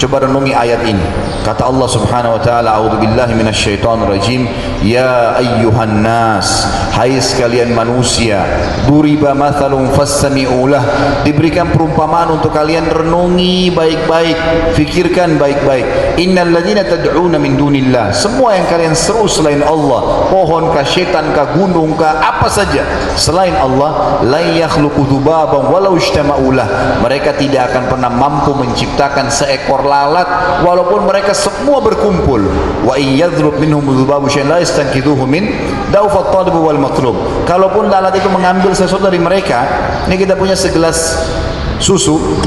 Coba renungi ayat ini. Kata Allah Subhanahu wa taala, a'udzubillahi minasyaitonir rajim, ya ayyuhan nas, hai sekalian manusia, duriba mathalun fastami'u lah, diberikan perumpamaan untuk kalian, renungi baik-baik, fikirkan baik-baik. Innal ladzina tad'una min dunillah, semua yang kalian seru selain Allah, pohon kah, setan kah, gunung kah, apa saja selain Allah, la yakhluqu dzubaban walau ijtama'u lah, mereka tidak akan pernah mampu menciptakan seekor lalat walaupun mereka semua berkumpul. Wa iyyadhrub minhum dzubabu syai'an la yastanqidhuhu min dawfat talib wal matlub. Kalaupun lalat itu mengambil sesuatu dari mereka, ini kita punya segelas susu,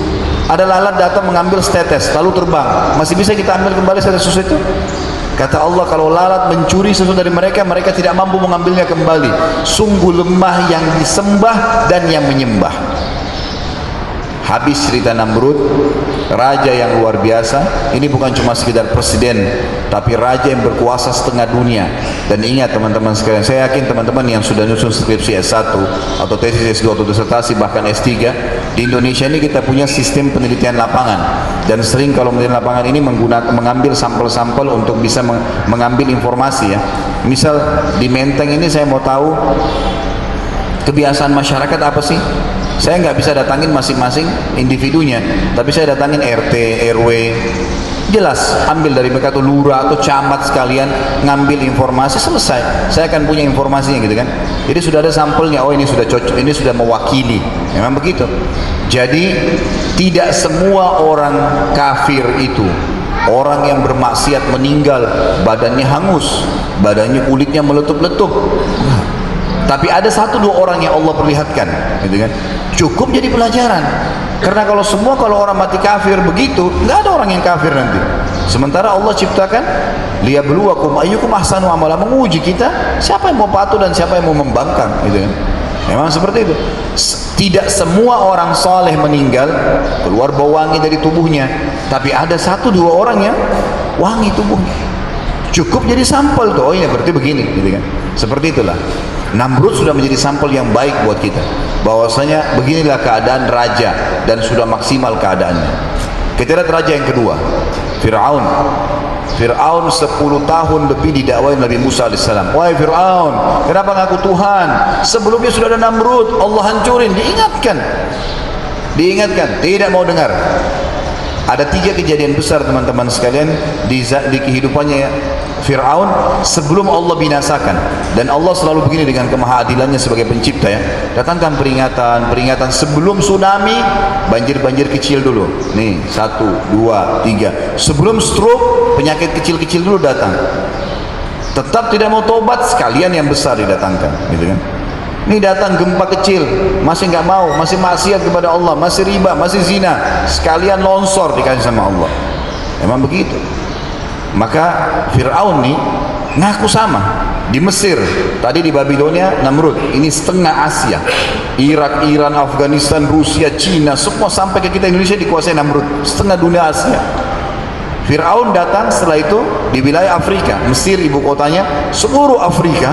ada lalat datang mengambil setetes lalu terbang, masih bisa kita ambil kembali setetes susu itu? Kata Allah, kalau lalat mencuri sesuatu dari mereka, mereka tidak mampu mengambilnya kembali. Sungguh lemah yang disembah dan yang menyembah. Habis cerita Namrud, raja yang luar biasa. Ini bukan cuma sekedar presiden, tapi raja yang berkuasa setengah dunia. Dan ingat teman-teman sekalian, saya yakin teman-teman yang sudah nyusun skripsi S1 atau tesis S2 atau disertasi bahkan S3, di Indonesia ini kita punya sistem penelitian lapangan. Dan sering kalau penelitian lapangan ini mengambil sampel-sampel untuk bisa mengambil informasi ya. Misal di Menteng ini saya mau tahu kebiasaan masyarakat apa sih? Saya nggak bisa datangin masing-masing individunya, tapi saya datangin RT, RW, jelas ambil dari mereka, atau lurah atau camat sekalian, ngambil informasi, selesai. Saya akan punya informasinya gitu kan. Jadi sudah ada sampelnya, oh ini sudah cocok, ini sudah mewakili. Memang begitu. Jadi tidak semua orang kafir itu, orang yang bermaksiat meninggal badannya hangus, badannya kulitnya meletup-letup. Tapi ada 1-2 orang yang Allah perlihatkan, gitu kan? Cukup jadi pelajaran. Karena kalau orang mati kafir begitu, nggak ada orang yang kafir nanti. Sementara Allah ciptakan liyabluwakum ayyukum ahsanu amala, menguji kita siapa yang mau patuh dan siapa yang mau membangkang, gitu kan? Memang seperti itu. Tidak semua orang saleh meninggal keluar bau wangi dari tubuhnya, tapi ada 1-2 orang yang wangi tubuhnya. Cukup jadi sampel tuh, oh ini berarti begini, gitu kan? Seperti itulah. Namrud sudah menjadi sampel yang baik buat kita, bahwasanya beginilah keadaan raja dan sudah maksimal keadaannya. Kita lihat raja yang kedua, Fir'aun. Fir'aun 10 tahun lebih didakwai Nabi Musa alaihissalam. Wahai Fir'aun, kenapa ngaku Tuhan? Sebelumnya sudah ada Namrud, Allah hancurin. Diingatkan, tidak mau dengar. Ada 3 kejadian besar teman-teman sekalian di kehidupannya Fir'aun sebelum Allah binasakan. Dan Allah selalu begini dengan kemahaadilannya sebagai pencipta ya. Datangkan peringatan sebelum tsunami, banjir-banjir kecil dulu. Nih, 1, 2, 3. Sebelum stroke, penyakit kecil-kecil dulu datang. Tetap tidak mau tobat, sekalian yang besar didatangkan, gitu kan. Ini datang gempa kecil, masih nggak mau, masih maksiat kepada Allah, masih riba, masih zina, sekalian longsor dikasih sama Allah. Memang begitu. Maka Fir'aun nih ngaku sama. Di Mesir, tadi di Babilonia Namrud, ini setengah Asia, Irak, Iran, Afghanistan, Rusia, Cina, semua sampai ke kita Indonesia dikuasai Namrud, setengah dunia Asia. Fir'aun datang setelah itu di wilayah Afrika, Mesir ibu kotanya, seluruh Afrika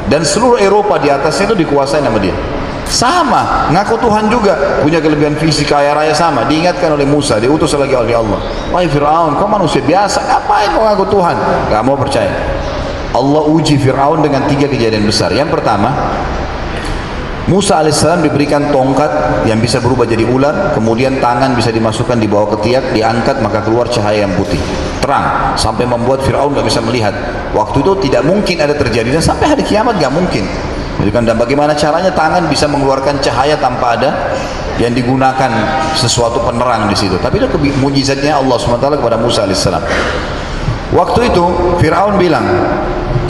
dan seluruh Eropa di atasnya itu dikuasai nama dia. Sama, ngaku Tuhan juga, punya kelebihan fisik, kaya raya sama. Diingatkan oleh Musa, diutus lagi oleh Allah. Wahai Fir'aun, kau manusia biasa, ngapain kau ngaku Tuhan? Gak mau percaya. Allah uji Fir'aun dengan 3 kejadian besar. Yang pertama, Musa alaihissalam diberikan tongkat yang bisa berubah jadi ular, kemudian tangan bisa dimasukkan di bawah ketiak, diangkat maka keluar cahaya yang putih, terang, sampai membuat Fir'aun gak bisa melihat. Waktu itu tidak mungkin ada terjadi, dan sampai hari kiamat gak mungkin. Dan bagaimana caranya tangan bisa mengeluarkan cahaya tanpa ada yang digunakan sesuatu penerang di situ. Tapi itu mujizatnya Allah SWT kepada Musa alaihissalam. Waktu itu Fir'aun bilang,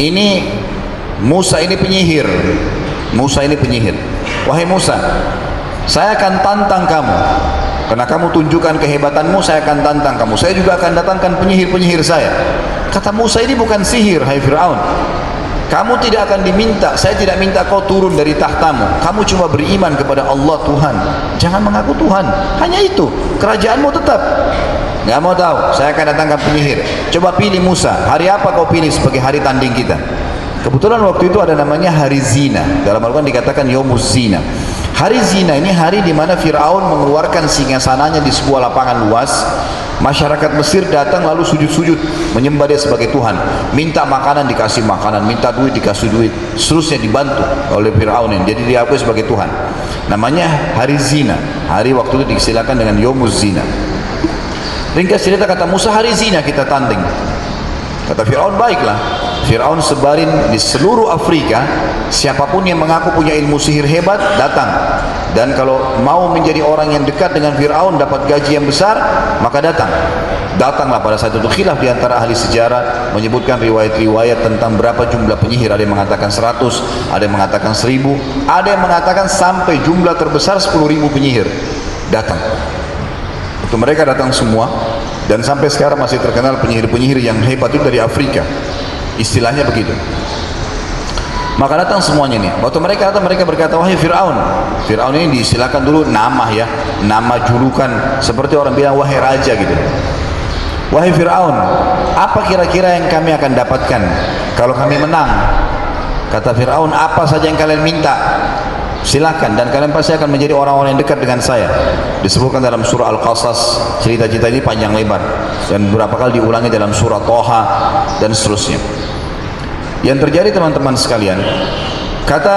ini Musa ini penyihir. Musa ini penyihir. Wahai Musa, saya akan tantang kamu. Karena kamu tunjukkan kehebatanmu, saya akan tantang kamu. Saya juga akan datangkan penyihir-penyihir saya. Kata Musa, ini bukan sihir, hai Fir'aun. Kamu tidak akan diminta, saya tidak minta kau turun dari tahtamu. Kamu cuma beriman kepada Allah Tuhan. Jangan mengaku Tuhan. Hanya itu. Kerajaanmu tetap. Gak mau tahu. Saya akan datangkan penyihir. Coba pilih Musa. Hari apa kau pilih sebagai hari tanding kita? Kebetulan waktu itu ada namanya hari zina. Dalam Al-Quran dikatakan Yaumuz Zina. Hari zina ini hari di mana Fir'aun mengeluarkan singgasananya di sebuah lapangan luas. Masyarakat Mesir datang lalu sujud-sujud menyembah dia sebagai Tuhan, minta makanan dikasih makanan, minta duit dikasih duit, seterusnya dibantu oleh Fir'aun ini. Jadi diakui sebagai Tuhan. Namanya hari zina. Hari waktu itu disilakan dengan Yaumuz Zina. Ringkas cerita, kata Musa, hari zina kita tanding. Kata Fir'aun, baiklah. Fir'aun sebarin di seluruh Afrika, siapapun yang mengaku punya ilmu sihir hebat datang. Dan kalau mau menjadi orang yang dekat dengan Fir'aun, dapat gaji yang besar, maka datang. Datanglah pada saat itu. Khilaf di antara ahli sejarah menyebutkan riwayat-riwayat tentang berapa jumlah penyihir. Ada yang mengatakan 100, ada yang mengatakan 1000, ada yang mengatakan sampai jumlah terbesar 10.000 penyihir datang. Untuk mereka datang semua, dan sampai sekarang masih terkenal penyihir-penyihir yang hebat itu dari Afrika. Istilahnya begitu. Maka datang semuanya nih. Waktu mereka datang, mereka berkata, wahai Fir'aun. Fir'aun ini disilakan dulu nama ya, nama julukan, seperti orang bilang wahai raja gitu. Wahai Fir'aun, apa kira-kira yang kami akan dapatkan kalau kami menang? Kata Fir'aun, apa saja yang kalian minta, silakan, dan kalian pasti akan menjadi orang-orang yang dekat dengan saya. Disebutkan dalam surah Al-Qasas, cerita-cerita ini panjang lebar, dan beberapa kali diulangi dalam surah Toha dan seterusnya. Yang terjadi teman-teman sekalian, kata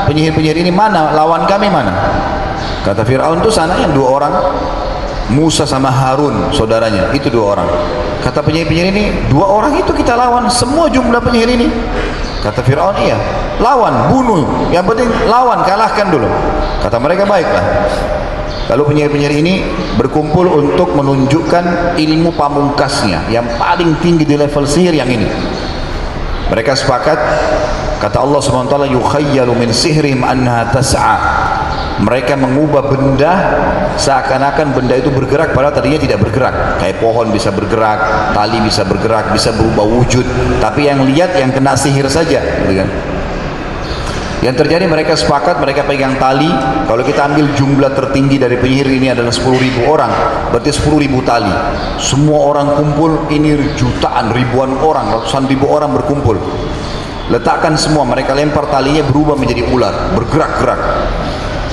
penyihir-penyihir ini, mana lawan kami mana? Kata Fir'aun, itu sana yang 2 orang, Musa sama Harun saudaranya, itu 2 orang. Kata penyihir-penyihir ini, 2 orang itu kita lawan semua jumlah penyihir ini. Kata Fir'aun, iya, lawan, bunuh, yang penting lawan, kalahkan dulu. Kata mereka, baiklah. Lalu penyihir-penyihir ini berkumpul untuk menunjukkan ilmu pamungkasnya yang paling tinggi di level sihir yang ini. Mereka sepakat, kata Allah SWT, yukhayyalu min sihrihim anha tas'a. Mereka mengubah benda seakan-akan benda itu bergerak, padahal tadinya tidak bergerak. Kayak pohon bisa bergerak, tali bisa bergerak, bisa berubah wujud, tapi yang lihat yang kena sihir saja, gitu kan? Yang terjadi, mereka sepakat, mereka pegang tali. Kalau kita ambil jumlah tertinggi dari penyihir ini adalah 10.000 orang, berarti 10.000 tali. Semua orang kumpul, ini jutaan, ribuan orang, ratusan ribu orang berkumpul. Letakkan semua, mereka lempar talinya, berubah menjadi ular, bergerak-gerak.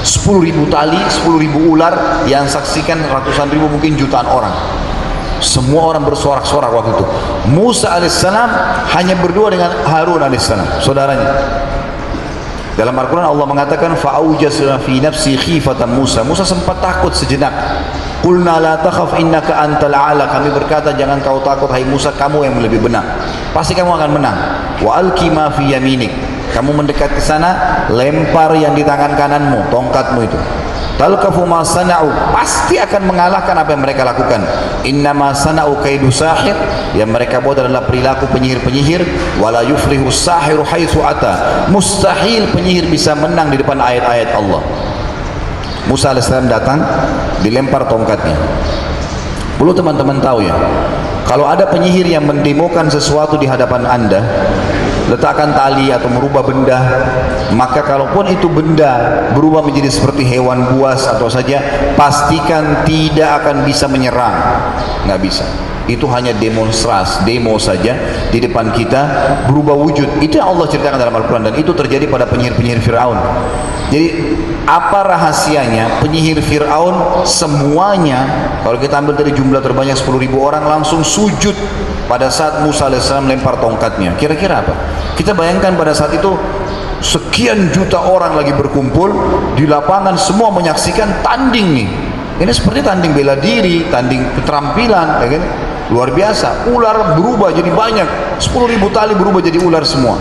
10.000 tali, 10.000 ular, yang saksikan ratusan ribu, mungkin jutaan orang. Semua orang bersorak-sorak waktu itu. Musa alaihissalam hanya berdua dengan Harun alaihissalam, saudaranya. Dalam Al-Quran Allah mengatakan, fa'aujasna fi nafsi khifatan Musa. Musa sempat takut sejenak. Qulna la takhaf innaka antal a'la. Kami berkata, jangan kau takut hai Musa, kamu yang lebih benar. Pasti kamu akan menang. Wa alqi ma fi yaminik. Kamu mendekat ke sana, lempar yang di tangan kananmu, tongkatmu itu. Talqafu ma sana'u, pasti akan mengalahkan apa yang mereka lakukan. Innama sana'u kaidu sahir, yang mereka buat adalah perilaku penyihir-penyihir. Wala yuflihu sahiru haitsu ata, mustahil penyihir bisa menang di depan ayat-ayat Allah. Musa alaihissalam datang, dilempar tongkatnya. Perlu teman-teman tahu ya, kalau ada penyihir yang mendemokan sesuatu di hadapan Anda, letakkan tali atau merubah benda, maka kalaupun itu benda berubah menjadi seperti hewan buas atau saja, pastikan tidak akan bisa menyerang, nggak bisa. Itu hanya demonstrasi, demo saja di depan kita berubah wujud. Itu yang Allah ceritakan dalam Al-Quran, dan itu terjadi pada penyihir-penyihir Fir'aun. Jadi apa rahasianya? Penyihir Fir'aun semuanya, kalau kita ambil dari jumlah terbanyak 10.000 orang, langsung sujud pada saat Musa AS lempar tongkatnya. Kira-kira apa? Kita bayangkan pada saat itu sekian juta orang lagi berkumpul di lapangan, semua menyaksikan tanding nih. Ini seperti tanding bela diri, tanding keterampilan, ya kan? Luar biasa. Ular berubah jadi banyak, 10.000 tali berubah jadi ular semua.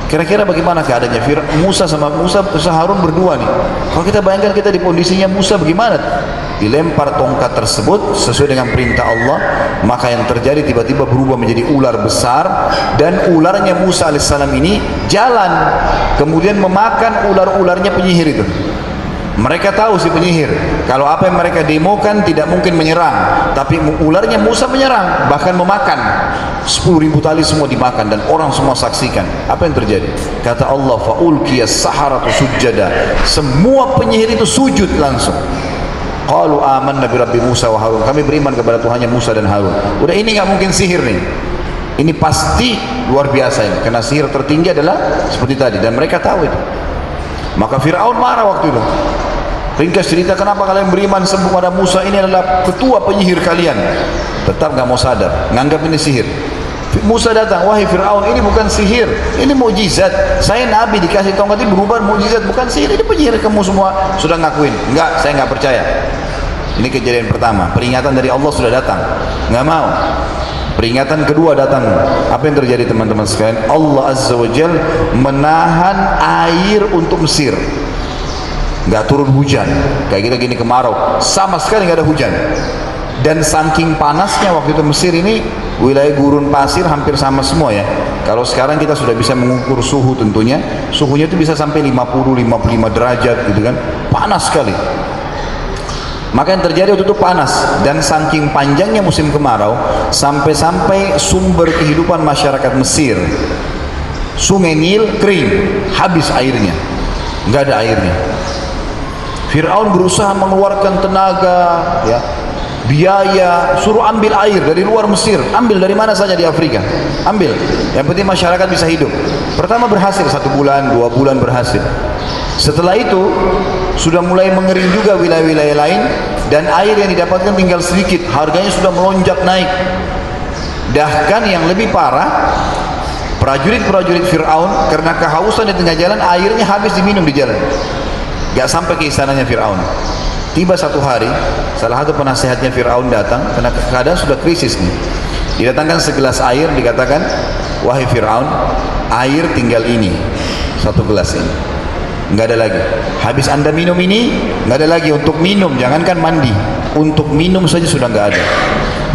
Kira-kira bagaimana keadaannya? Musa sama Harun berdua nih. Kalau kita bayangkan kita di kondisinya Musa, bagaimana? Dilempar tongkat tersebut sesuai dengan perintah Allah, maka yang terjadi tiba-tiba berubah menjadi ular besar, dan ularnya Musa alaihissalam ini jalan, kemudian memakan ular-ularnya penyihir itu. Mereka tahu si penyihir, kalau apa yang mereka demokan tidak mungkin menyerang, tapi ularnya Musa menyerang, bahkan memakan. 10.000 tali semua dimakan, dan orang semua saksikan. Apa yang terjadi? Kata Allah, fa'ulqiyas saharatu sujjada. Semua penyihir itu sujud langsung. Qalu amanna bi rabbi Musa wa Harun. Kami beriman kepada Tuhannya Musa dan Harun. Udah, ini nggak mungkin sihir nih. Ini pasti luar biasa ini, karena sihir tertinggi adalah seperti tadi, dan mereka tahu itu. Maka Fir'aun marah waktu itu. Ringkas cerita, kenapa kalian beriman kepada Musa, ini adalah ketua penyihir kalian. Tetap gak mau sadar, nganggap ini sihir. Musa datang, wahai Fir'aun, ini bukan sihir, ini mukjizat. Saya nabi dikasih tongkat ini berubah mukjizat, bukan sihir. Ini penyihir, kamu semua sudah ngakuin. Enggak, saya nggak percaya. Ini kejadian pertama, peringatan dari Allah sudah datang, nggak mau. Peringatan kedua datang. Apa yang terjadi teman-teman sekalian? Allah Azza wa Jal menahan air untuk Mesir. Nggak turun hujan. Kayak kita gini kemarau, sama sekali nggak ada hujan. Dan saking panasnya waktu itu Mesir ini, wilayah gurun pasir hampir sama semua ya. Kalau sekarang kita sudah bisa mengukur suhu tentunya, suhunya itu bisa sampai 50-55 derajat gitu kan. Panas sekali. Maka yang terjadi waktu itu panas, dan saking panjangnya musim kemarau, sampai-sampai sumber kehidupan masyarakat Mesir, Sungai Nil kering, habis airnya, nggak ada airnya. Fir'aun berusaha mengeluarkan tenaga, ya, biaya, suruh ambil air dari luar Mesir, ambil dari mana saja di Afrika, ambil. Yang penting masyarakat bisa hidup. Pertama berhasil, 1 bulan, 2 bulan berhasil. Setelah itu sudah mulai mengering juga wilayah-wilayah lain, dan air yang didapatkan tinggal sedikit, harganya sudah melonjak naik. Bahkan yang lebih parah, prajurit-prajurit Fir'aun karena kehausan di tengah jalan, airnya habis diminum di jalan, gak sampai ke istananya Fir'aun. Tiba satu hari, salah satu penasehatnya Fir'aun datang, karena keadaan sudah krisis nih. Didatangkan segelas air, dikatakan, wahai Fir'aun, air tinggal ini, 1 gelas ini, nggak ada lagi. Habis anda minum ini, nggak ada lagi untuk minum, jangankan mandi, untuk minum saja sudah nggak ada.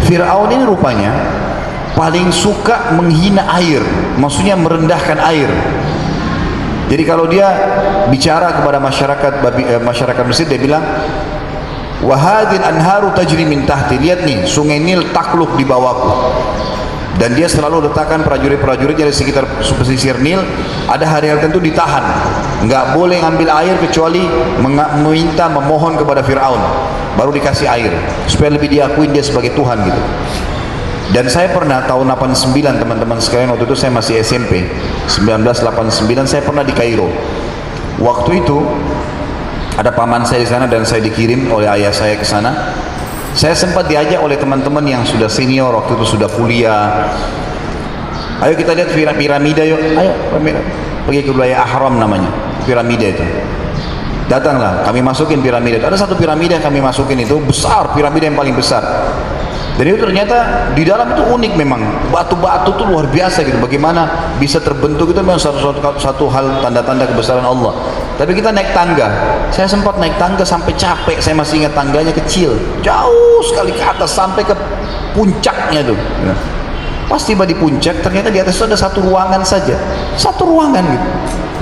Fir'aun ini rupanya paling suka menghina air, maksudnya merendahkan air. Jadi kalau dia bicara kepada masyarakat Mesir, dia bilang, wahadil anharu tajri min tahti. Lihat nih, sungai Nil takluk di bawahku. Dan dia selalu letakkan prajurit-prajuritnya di sekitar pesisir Nil. Ada hari-hari tertentu ditahan, nggak boleh ngambil air kecuali memohon kepada Fir'aun, baru dikasih air, supaya lebih diakuin dia sebagai Tuhan gitu. Dan saya pernah tahun 89 teman-teman sekalian, waktu itu saya masih SMP, 1989, saya pernah di Kairo. Waktu itu ada paman saya di sana, dan saya dikirim oleh ayah saya ke sana. Saya sempat diajak oleh teman-teman yang sudah senior, waktu itu sudah kuliah. Ayo kita lihat piramida yuk, ayo pergi ke wilayah Ahram namanya, piramida itu. Datanglah, kami masukin piramida itu. Ada satu piramida yang kami masukin itu besar, piramida yang paling besar. Dan itu ternyata di dalam itu unik memang, batu-batu itu luar biasa gitu. Bagaimana bisa terbentuk itu memang satu hal tanda-tanda kebesaran Allah. Tapi kita naik tangga, saya sempat naik tangga sampai capek. Saya masih ingat tangganya kecil, jauh sekali ke atas sampai ke puncaknya tuh. Pas tiba di puncak, ternyata di atas itu ada satu ruangan saja, satu ruangan gitu,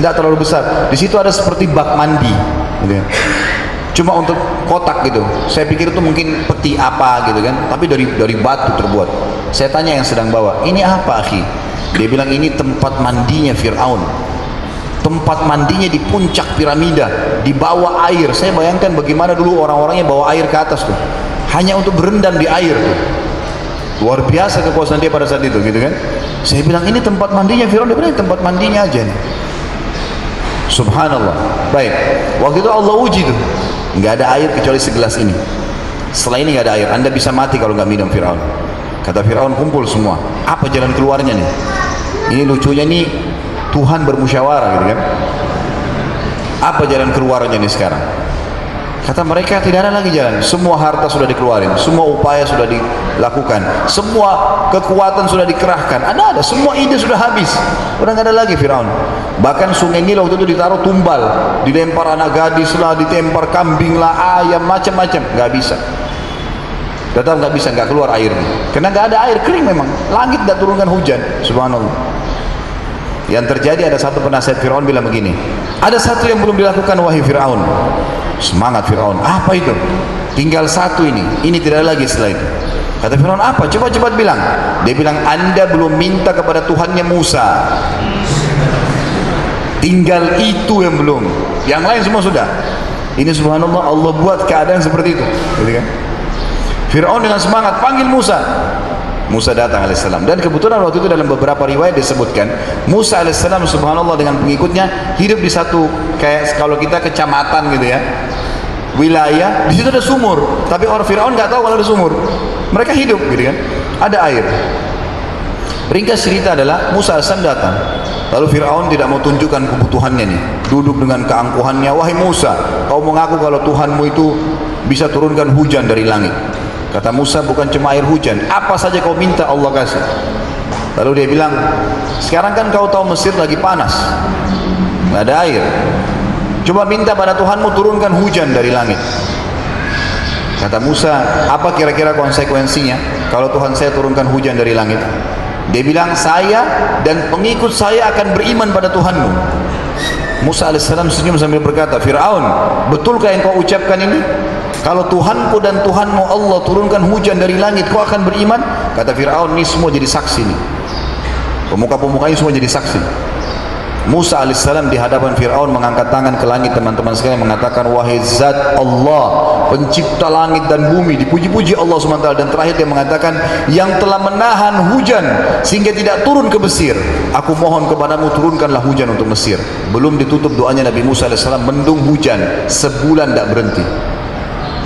tidak terlalu besar. Di situ ada seperti bak mandi, gitu ya. Cuma untuk kotak gitu. Saya pikir itu mungkin peti apa gitu kan, tapi dari batu terbuat. Saya tanya yang sedang bawa, ini apa akhi? Dia bilang ini tempat mandinya Fir'aun. Tempat mandinya di puncak piramida, di bawah air. Saya bayangkan bagaimana dulu orang-orangnya bawa air ke atas tuh, hanya untuk berendam di air tuh. Luar biasa kekuasaan dia pada saat itu, gitu kan. Saya bilang ini tempat mandinya Fir'aun. Dia bilang tempat mandinya aja nih. Subhanallah. Baik, waktu itu Allah uji tuh, nggak ada air kecuali segelas ini. Setelah ini nggak ada air, Anda bisa mati kalau nggak minum. Fir'aun. Kata Fir'aun, kumpul semua, apa jalan keluarnya nih? Ini lucunya nih, Tuhan bermusyawarah, gitu kan. Apa jalan keluarnya nih sekarang? Kata mereka, tidak ada lagi jalan. Semua harta sudah dikeluarin, semua upaya sudah dilakukan, semua kekuatan sudah dikerahkan, ada semua ide sudah habis, udah nggak ada lagi Fir'aun. Bahkan sungai Nil waktu itu ditaruh tumbal, dilempar anak gadis lah, ditempar kambing lah, ayam, macam-macam, nggak bisa. Tetap nggak bisa, nggak keluar airnya, karena nggak ada air, kering memang. Langit tidak turunkan hujan. Subhanallah. Yang terjadi, ada satu penasihat Fir'aun bilang begini, ada satu yang belum dilakukan wahai Fir'aun. Semangat Fir'aun, apa itu? Tinggal satu ini tidak ada lagi setelah itu. Kata Fir'aun, apa? Coba cepat bilang. Dia bilang, Anda belum minta kepada Tuhannya Musa. Tinggal itu yang belum, yang lain semua sudah. Ini subhanallah, Allah buat keadaan seperti itu, gitu kan? Fir'aun dengan semangat panggil Musa. Musa datang alaihissalam, dan kebetulan waktu itu dalam beberapa riwayat disebutkan Musa alaihissalam subhanallah dengan pengikutnya hidup di satu, kayak kalau kita kecamatan gitu ya, wilayah, di situ ada sumur, tapi orang Fir'aun nggak tahu kalau ada sumur. Mereka hidup gitu kan, ada air. Ringkas cerita adalah Musa alaihissalam datang, lalu Fir'aun tidak mau tunjukkan kebutuhannya nih, duduk dengan keangkuhannya, wahai Musa, kau mengaku kalau Tuhanmu itu bisa turunkan hujan dari langit. Kata Musa, bukan cuma air hujan, apa saja kau minta Allah kasih. Lalu dia bilang, sekarang kan kau tahu Mesir lagi panas, nggak ada air, coba minta pada Tuhanmu turunkan hujan dari langit. Kata Musa, apa kira-kira konsekuensinya kalau Tuhan saya turunkan hujan dari langit? Dia bilang, saya dan pengikut saya akan beriman pada Tuhanmu. Musa alaihissalam senyum sambil berkata, Fir'aun, betulkah yang kau ucapkan ini? Kalau Tuhanku dan Tuhanmu Allah turunkan hujan dari langit, kau akan beriman? Kata Fir'aun, ini semua jadi saksi nih, pemuka-pemuka ini semua jadi saksi. Musa alaihissalam di hadapan Fir'aun mengangkat tangan ke langit, teman-teman sekalian, mengatakan, wahai zat Allah, pencipta langit dan bumi, dipuji-puji Allah SWT. Dan terakhir dia mengatakan, yang telah menahan hujan sehingga tidak turun ke Mesir, aku mohon kepadamu turunkanlah hujan untuk Mesir. Belum ditutup doanya Nabi Musa alaihissalam, mendung hujan sebulan tidak berhenti.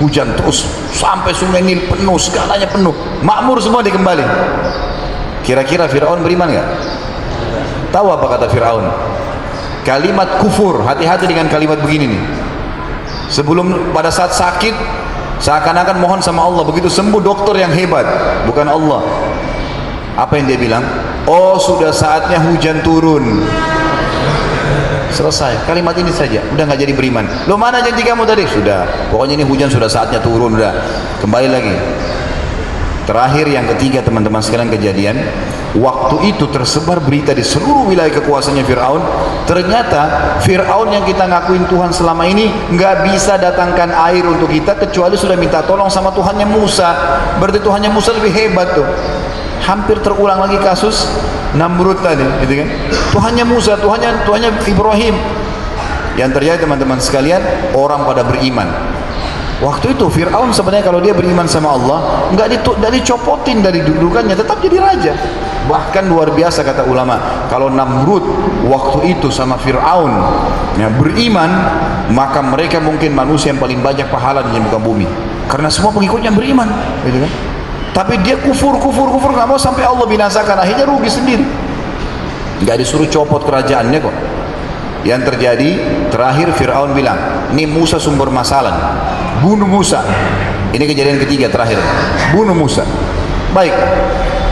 Hujan terus sampai sungai Nil penuh, segalanya penuh, makmur semua dikembali. Kira-kira Fir'aun beriman nggak? Tahu apa kata Fir'aun? Kalimat kufur, hati-hati dengan kalimat begini nih. Sebelum, pada saat sakit, seakan-akan mohon sama Allah, begitu sembuh dokter yang hebat, bukan Allah. Apa yang dia bilang? Oh, sudah saatnya hujan turun. Selesai, kalimat ini saja, udah nggak jadi beriman. Lo mana janji kamu tadi? Sudah, pokoknya ini hujan sudah saatnya turun, udah kembali lagi. Terakhir yang ketiga teman-teman sekalian kejadian, waktu itu tersebar berita di seluruh wilayah kekuasaannya Fir'aun. Ternyata Fir'aun yang kita ngakuin Tuhan selama ini nggak bisa datangkan air untuk kita kecuali sudah minta tolong sama Tuhannya Musa. Berarti Tuhannya Musa lebih hebat tuh. Hampir terulang lagi kasus Namrud tadi, gitu kan? Tuhannya Musa, Tuhannya Ibrahim. Yang terjadi teman-teman sekalian, orang pada beriman. Waktu itu Fir'aun sebenarnya kalau dia beriman sama Allah, nggak dicopotin dari dudukannya, tetap jadi raja. Bahkan luar biasa kata ulama, kalau Namrud waktu itu sama Fir'aun ya, beriman, maka mereka mungkin manusia yang paling banyak pahala di muka bumi, karena semua pengikutnya beriman, gitu kan? Tapi dia kufur, nggak mau sampai Allah binasakan, akhirnya rugi sendiri. Nggak disuruh copot kerajaannya kok. Yang terjadi terakhir Fir'aun bilang, ini Musa sumber masalah, bunuh Musa. Ini kejadian ketiga terakhir, bunuh Musa. Baik,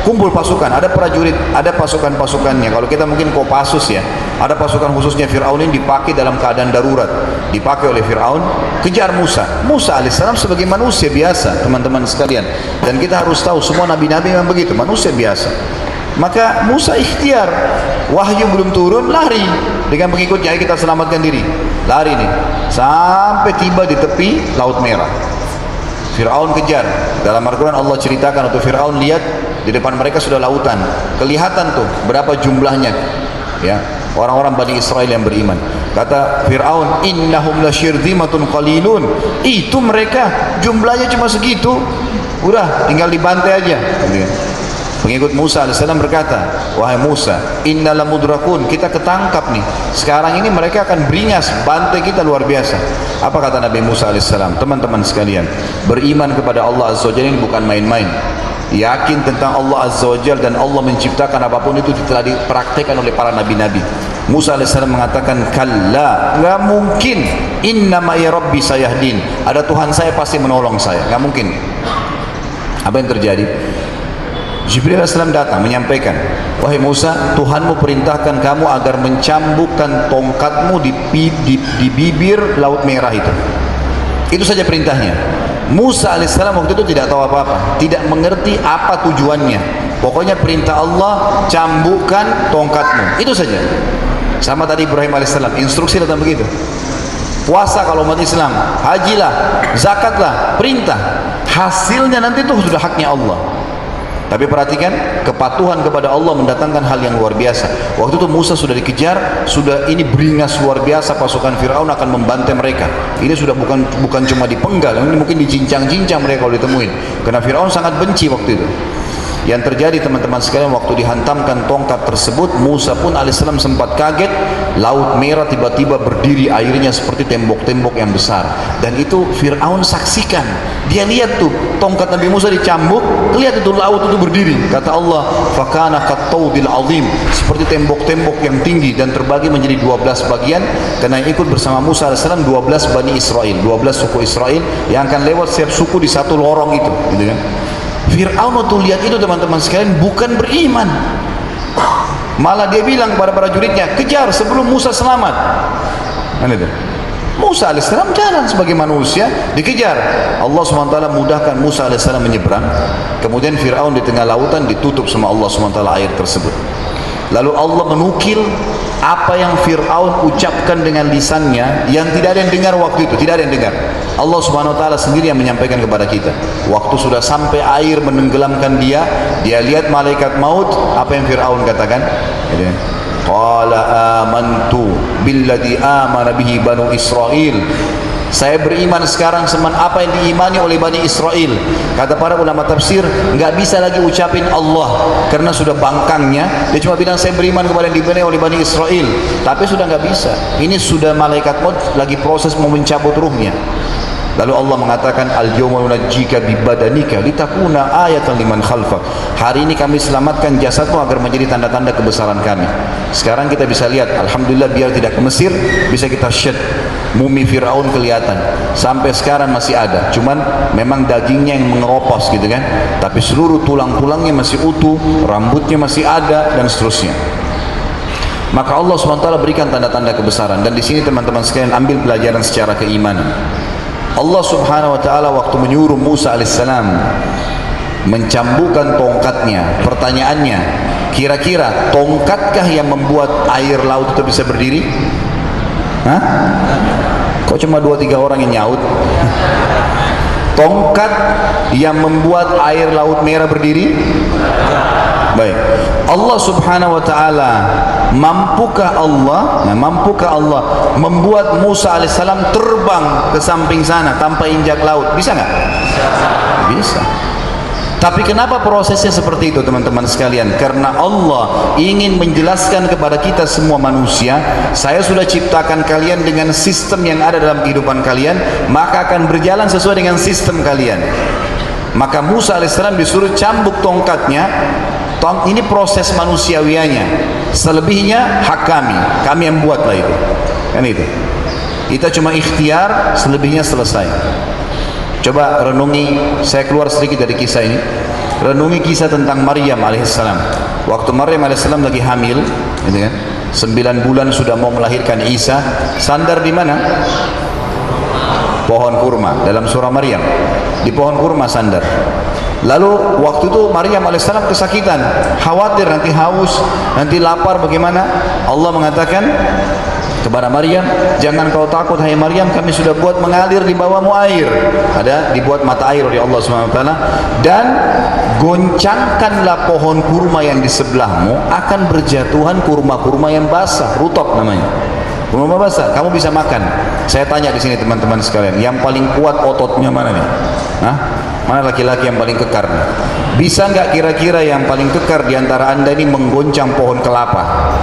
kumpul pasukan, ada prajurit, ada pasukan-pasukannya. Kalau kita mungkin Kopassus ya, ada pasukan khususnya Fir'aun ini dipakai dalam keadaan darurat, dipakai oleh Fir'aun, kejar Musa. Musa alaihissalam sebagai manusia biasa, teman-teman sekalian. Dan kita harus tahu semua nabi-nabi memang begitu, manusia biasa. Maka Musa ikhtiar, wahyu belum turun, lari dengan pengikutnya, kita selamatkan diri. Lari nih, sampai tiba di tepi Laut Merah. Fir'aun kejar. Dalam Al-Quran Allah ceritakan untuk Fir'aun, lihat Di depan mereka sudah lautan. Kelihatan tuh berapa jumlahnya. Ya, orang-orang Bani Israel yang beriman. Kata Fir'aun, innahum lasyirzimatun qalilun. Itu mereka, jumlahnya cuma segitu. Udah, tinggal dibantai aja. Pengikut Musa AS berkata, wahai Musa, inna lamudrakun, kita ketangkap nih. Sekarang ini mereka akan beringas, bantai kita luar biasa. Apa kata Nabi Musa AS? Teman-teman sekalian, beriman kepada Allah Azza wa Jalla ini bukan main-main. Yakin tentang Allah Azza wa Jalla dan Allah menciptakan apapun itu telah dipraktekkan oleh para nabi-nabi. Musa AS mengatakan, kalla, nggak mungkin. Innama ya Rabbi sayahdin, ada Tuhan saya pasti menolong saya. Nggak mungkin. Apa yang terjadi? Jibril AS datang menyampaikan, wahai Musa, Tuhanmu perintahkan kamu agar mencambukkan tongkatmu di bibir Laut Merah itu. Itu saja perintahnya. Musa AS waktu itu tidak tahu apa-apa, tidak mengerti apa tujuannya. Pokoknya perintah Allah, cambukkan tongkatmu. Itu saja. Sama tadi Ibrahim AS, instruksi datang begitu. Puasa kalau umat Islam, hajilah, zakatlah, perintah. Hasilnya nanti itu sudah haknya Allah. Tapi perhatikan, kepatuhan kepada Allah mendatangkan hal yang luar biasa. Waktu itu Musa sudah dikejar, sudah ini beringas luar biasa, pasukan Fir'aun akan membantai mereka. Ini sudah bukan cuma dipenggal, ini mungkin dicincang-cincang mereka kalau ditemuin. Karena Fir'aun sangat benci waktu itu. Yang terjadi teman-teman sekalian, waktu dihantamkan tongkat tersebut, Musa pun alaihissalam sempat kaget. Laut Merah tiba-tiba berdiri, airnya seperti tembok-tembok yang besar. Dan itu Fir'aun saksikan. Dia lihat tuh tongkat Nabi Musa dicambuk, lihat itu laut itu berdiri. Kata Allah, fakana kattaudil azim, seperti tembok-tembok yang tinggi dan terbagi menjadi 12 bagian. Karena yang ikut bersama Musa alaihissalam 12 Bani Israel, 12 suku Israel yang akan lewat setiap suku di satu lorong itu, gitu kan. Fir'aun waktu lihat itu teman-teman sekalian bukan beriman, malah dia bilang kepada para prajuritnya, kejar sebelum Musa selamat. Musa AS jalan sebagai manusia, dikejar. Allah SWT mudahkan Musa AS menyeberang. Kemudian Fir'aun di tengah lautan ditutup sama Allah SWT air tersebut. Lalu Allah menukil apa yang Fir'aun ucapkan dengan lisannya yang tidak ada yang dengar waktu itu, tidak ada yang dengar. Allah Subhanahu wa taala sendiri yang menyampaikan kepada kita. Waktu sudah sampai air menenggelamkan dia lihat malaikat maut, apa yang Fir'aun katakan? Qala amantu billadhi amana bihi banu Israel. Saya beriman sekarang seman apa yang diimani oleh Bani Israel. Kata para ulama tafsir, nggak bisa lagi ucapin Allah karena sudah bangkangnya. Dia cuma bilang saya beriman kepada yang diberi oleh Bani Israel. Tapi sudah nggak bisa. Ini sudah malaikat maut lagi proses mau mencabut ruhnya. Lalu Allah mengatakan, al-yawma nunajjika bibadanika litakuna ayatan liman khalfak. Hari ini kami selamatkan jasadmu agar menjadi tanda-tanda kebesaran kami. Sekarang kita bisa lihat, alhamdulillah, biar tidak ke Mesir, bisa kita syed. Mumi Fir'aun kelihatan. Sampai sekarang masih ada. Cuman memang dagingnya yang mengeropos gitu kan. Tapi seluruh tulang-tulangnya masih utuh, rambutnya masih ada, dan seterusnya. Maka Allah SWT berikan tanda-tanda kebesaran. Dan di sini teman-teman sekalian ambil pelajaran secara keimanan. Allah Subhanahu wa taala waktu menyuruh Musa alaihissalam mencambukkan tongkatnya, pertanyaannya, kira-kira tongkatkah yang membuat air laut itu bisa berdiri? Hah? Kok cuma 2-3 orang yang nyaut? Tongkat yang membuat air Laut Merah berdiri? Baik. Allah Subhanahu wa taala, mampukah Allah membuat Musa alaihissalam terbang ke samping sana tanpa injak laut? Bisa nggak? Bisa. Tapi kenapa prosesnya seperti itu teman-teman sekalian? Karena Allah ingin menjelaskan kepada kita semua manusia, saya sudah ciptakan kalian dengan sistem yang ada dalam kehidupan kalian, maka akan berjalan sesuai dengan sistem kalian. Maka Musa alaihissalam disuruh cambuk tongkatnya. Ini proses manusiawianya. Selebihnya hak kami yang buatlah itu. Kan itu. Kita cuma ikhtiar, selebihnya selesai. Coba renungi, saya keluar sedikit dari kisah ini. Renungi kisah tentang Maryam alaihissalam. Waktu Maryam alaihissalam lagi hamil, gitu kan? 9 bulan sudah mau melahirkan Isa, sandar di mana? Pohon kurma, dalam surah Maryam. Di pohon kurma sandar. Lalu waktu itu Maryam alaihissalam kesakitan, khawatir nanti haus, nanti lapar, bagaimana? Allah mengatakan, kepada Maryam, jangan kau takut hai Maryam, kami sudah buat mengalir di bawahmu air. Ada dibuat mata air oleh Allah SWT. Dan goncangkanlah pohon kurma yang di sebelahmu, akan berjatuhan kurma-kurma yang basah, rutop namanya. Kurma basah, kamu bisa makan. Saya tanya di sini teman-teman sekalian, yang paling kuat ototnya mana nih? Hah? Mana laki-laki yang paling kekar nih? Bisa nggak kira-kira yang paling kekar di antara anda ini menggoncang pohon kelapa?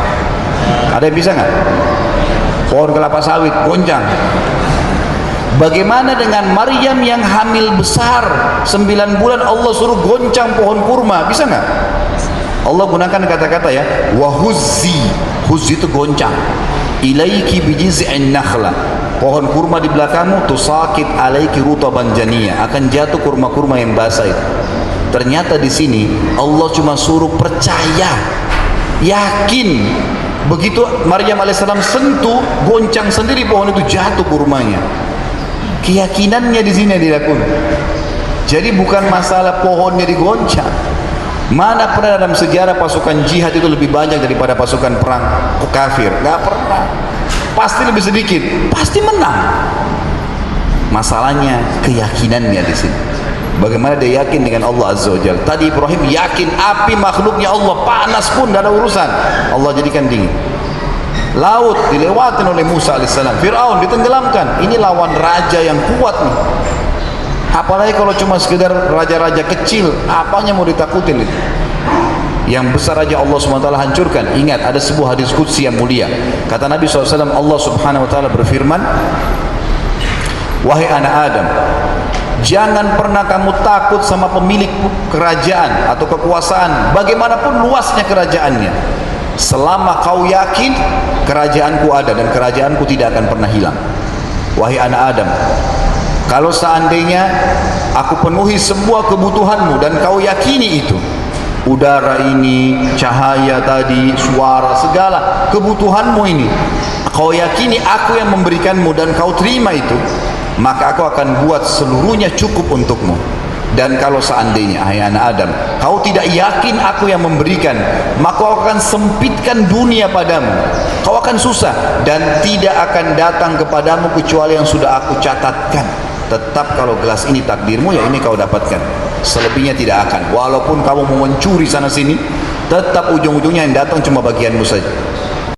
Ada yang bisa nggak? Pohon kelapa sawit goncang. Bagaimana dengan Maryam yang hamil besar 9 bulan, Allah suruh goncang pohon kurma, bisa nggak? Allah gunakan kata-kata ya, wahuzzi, huzzi itu goncang, ilaiki bijiz'in nakhla, pohon kurma di belakangmu, tusakit alaiki rutaban janiyah, akan jatuh kurma-kurma yang basah itu. Ternyata di sini Allah cuma suruh percaya, yakin. Begitu Maryam alaihissalam sentuh, goncang sendiri pohon itu, jatuh kurmanya. Keyakinannya di sini dilakukan. Jadi bukan masalah pohonnya digoncang. Mana pernah dalam sejarah pasukan jihad itu lebih banyak daripada pasukan perang kafir? Gak pernah. Pasti lebih sedikit, pasti menang. Masalahnya keyakinannya di sini. Bagaimana dia yakin dengan Allah Azza wa Jalla. Tadi Ibrahim yakin api makhluknya Allah, panas pun tidak ada urusan, Allah jadikan dingin. Laut dilewatin oleh Musa alaihissalam, Fir'aun ditenggelamkan. Ini lawan raja yang kuat nih. Apalagi kalau cuma sekedar raja-raja kecil, apanya mau ditakutin itu? Yang besar aja Allah SWT hancurkan. Ingat, ada sebuah hadis qudsi yang mulia. Kata Nabi SAW, Allah Subhanahu Wa Taala berfirman, wahai anak Adam, jangan pernah kamu takut sama pemilik kerajaan atau kekuasaan, bagaimanapun luasnya kerajaannya, selama kau yakin kerajaanku ada dan kerajaanku tidak akan pernah hilang. Wahai anak Adam, kalau seandainya aku penuhi semua kebutuhanmu dan kau yakini itu, udara ini, cahaya tadi, suara, segala kebutuhanmu ini, kau yakini aku yang memberikanmu dan kau terima itu, maka aku akan buat seluruhnya cukup untukmu. Dan kalau seandainya, hai anak Adam, kau tidak yakin aku yang memberikan, maka aku akan sempitkan dunia padamu. Kau akan susah dan tidak akan datang kepadamu kecuali yang sudah aku catatkan. Tetap kalau gelas ini takdirmu, ya ini kau dapatkan. Selebihnya tidak akan. Walaupun kamu mau mencuri sana sini, tetap ujung-ujungnya yang datang cuma bagianmu saja.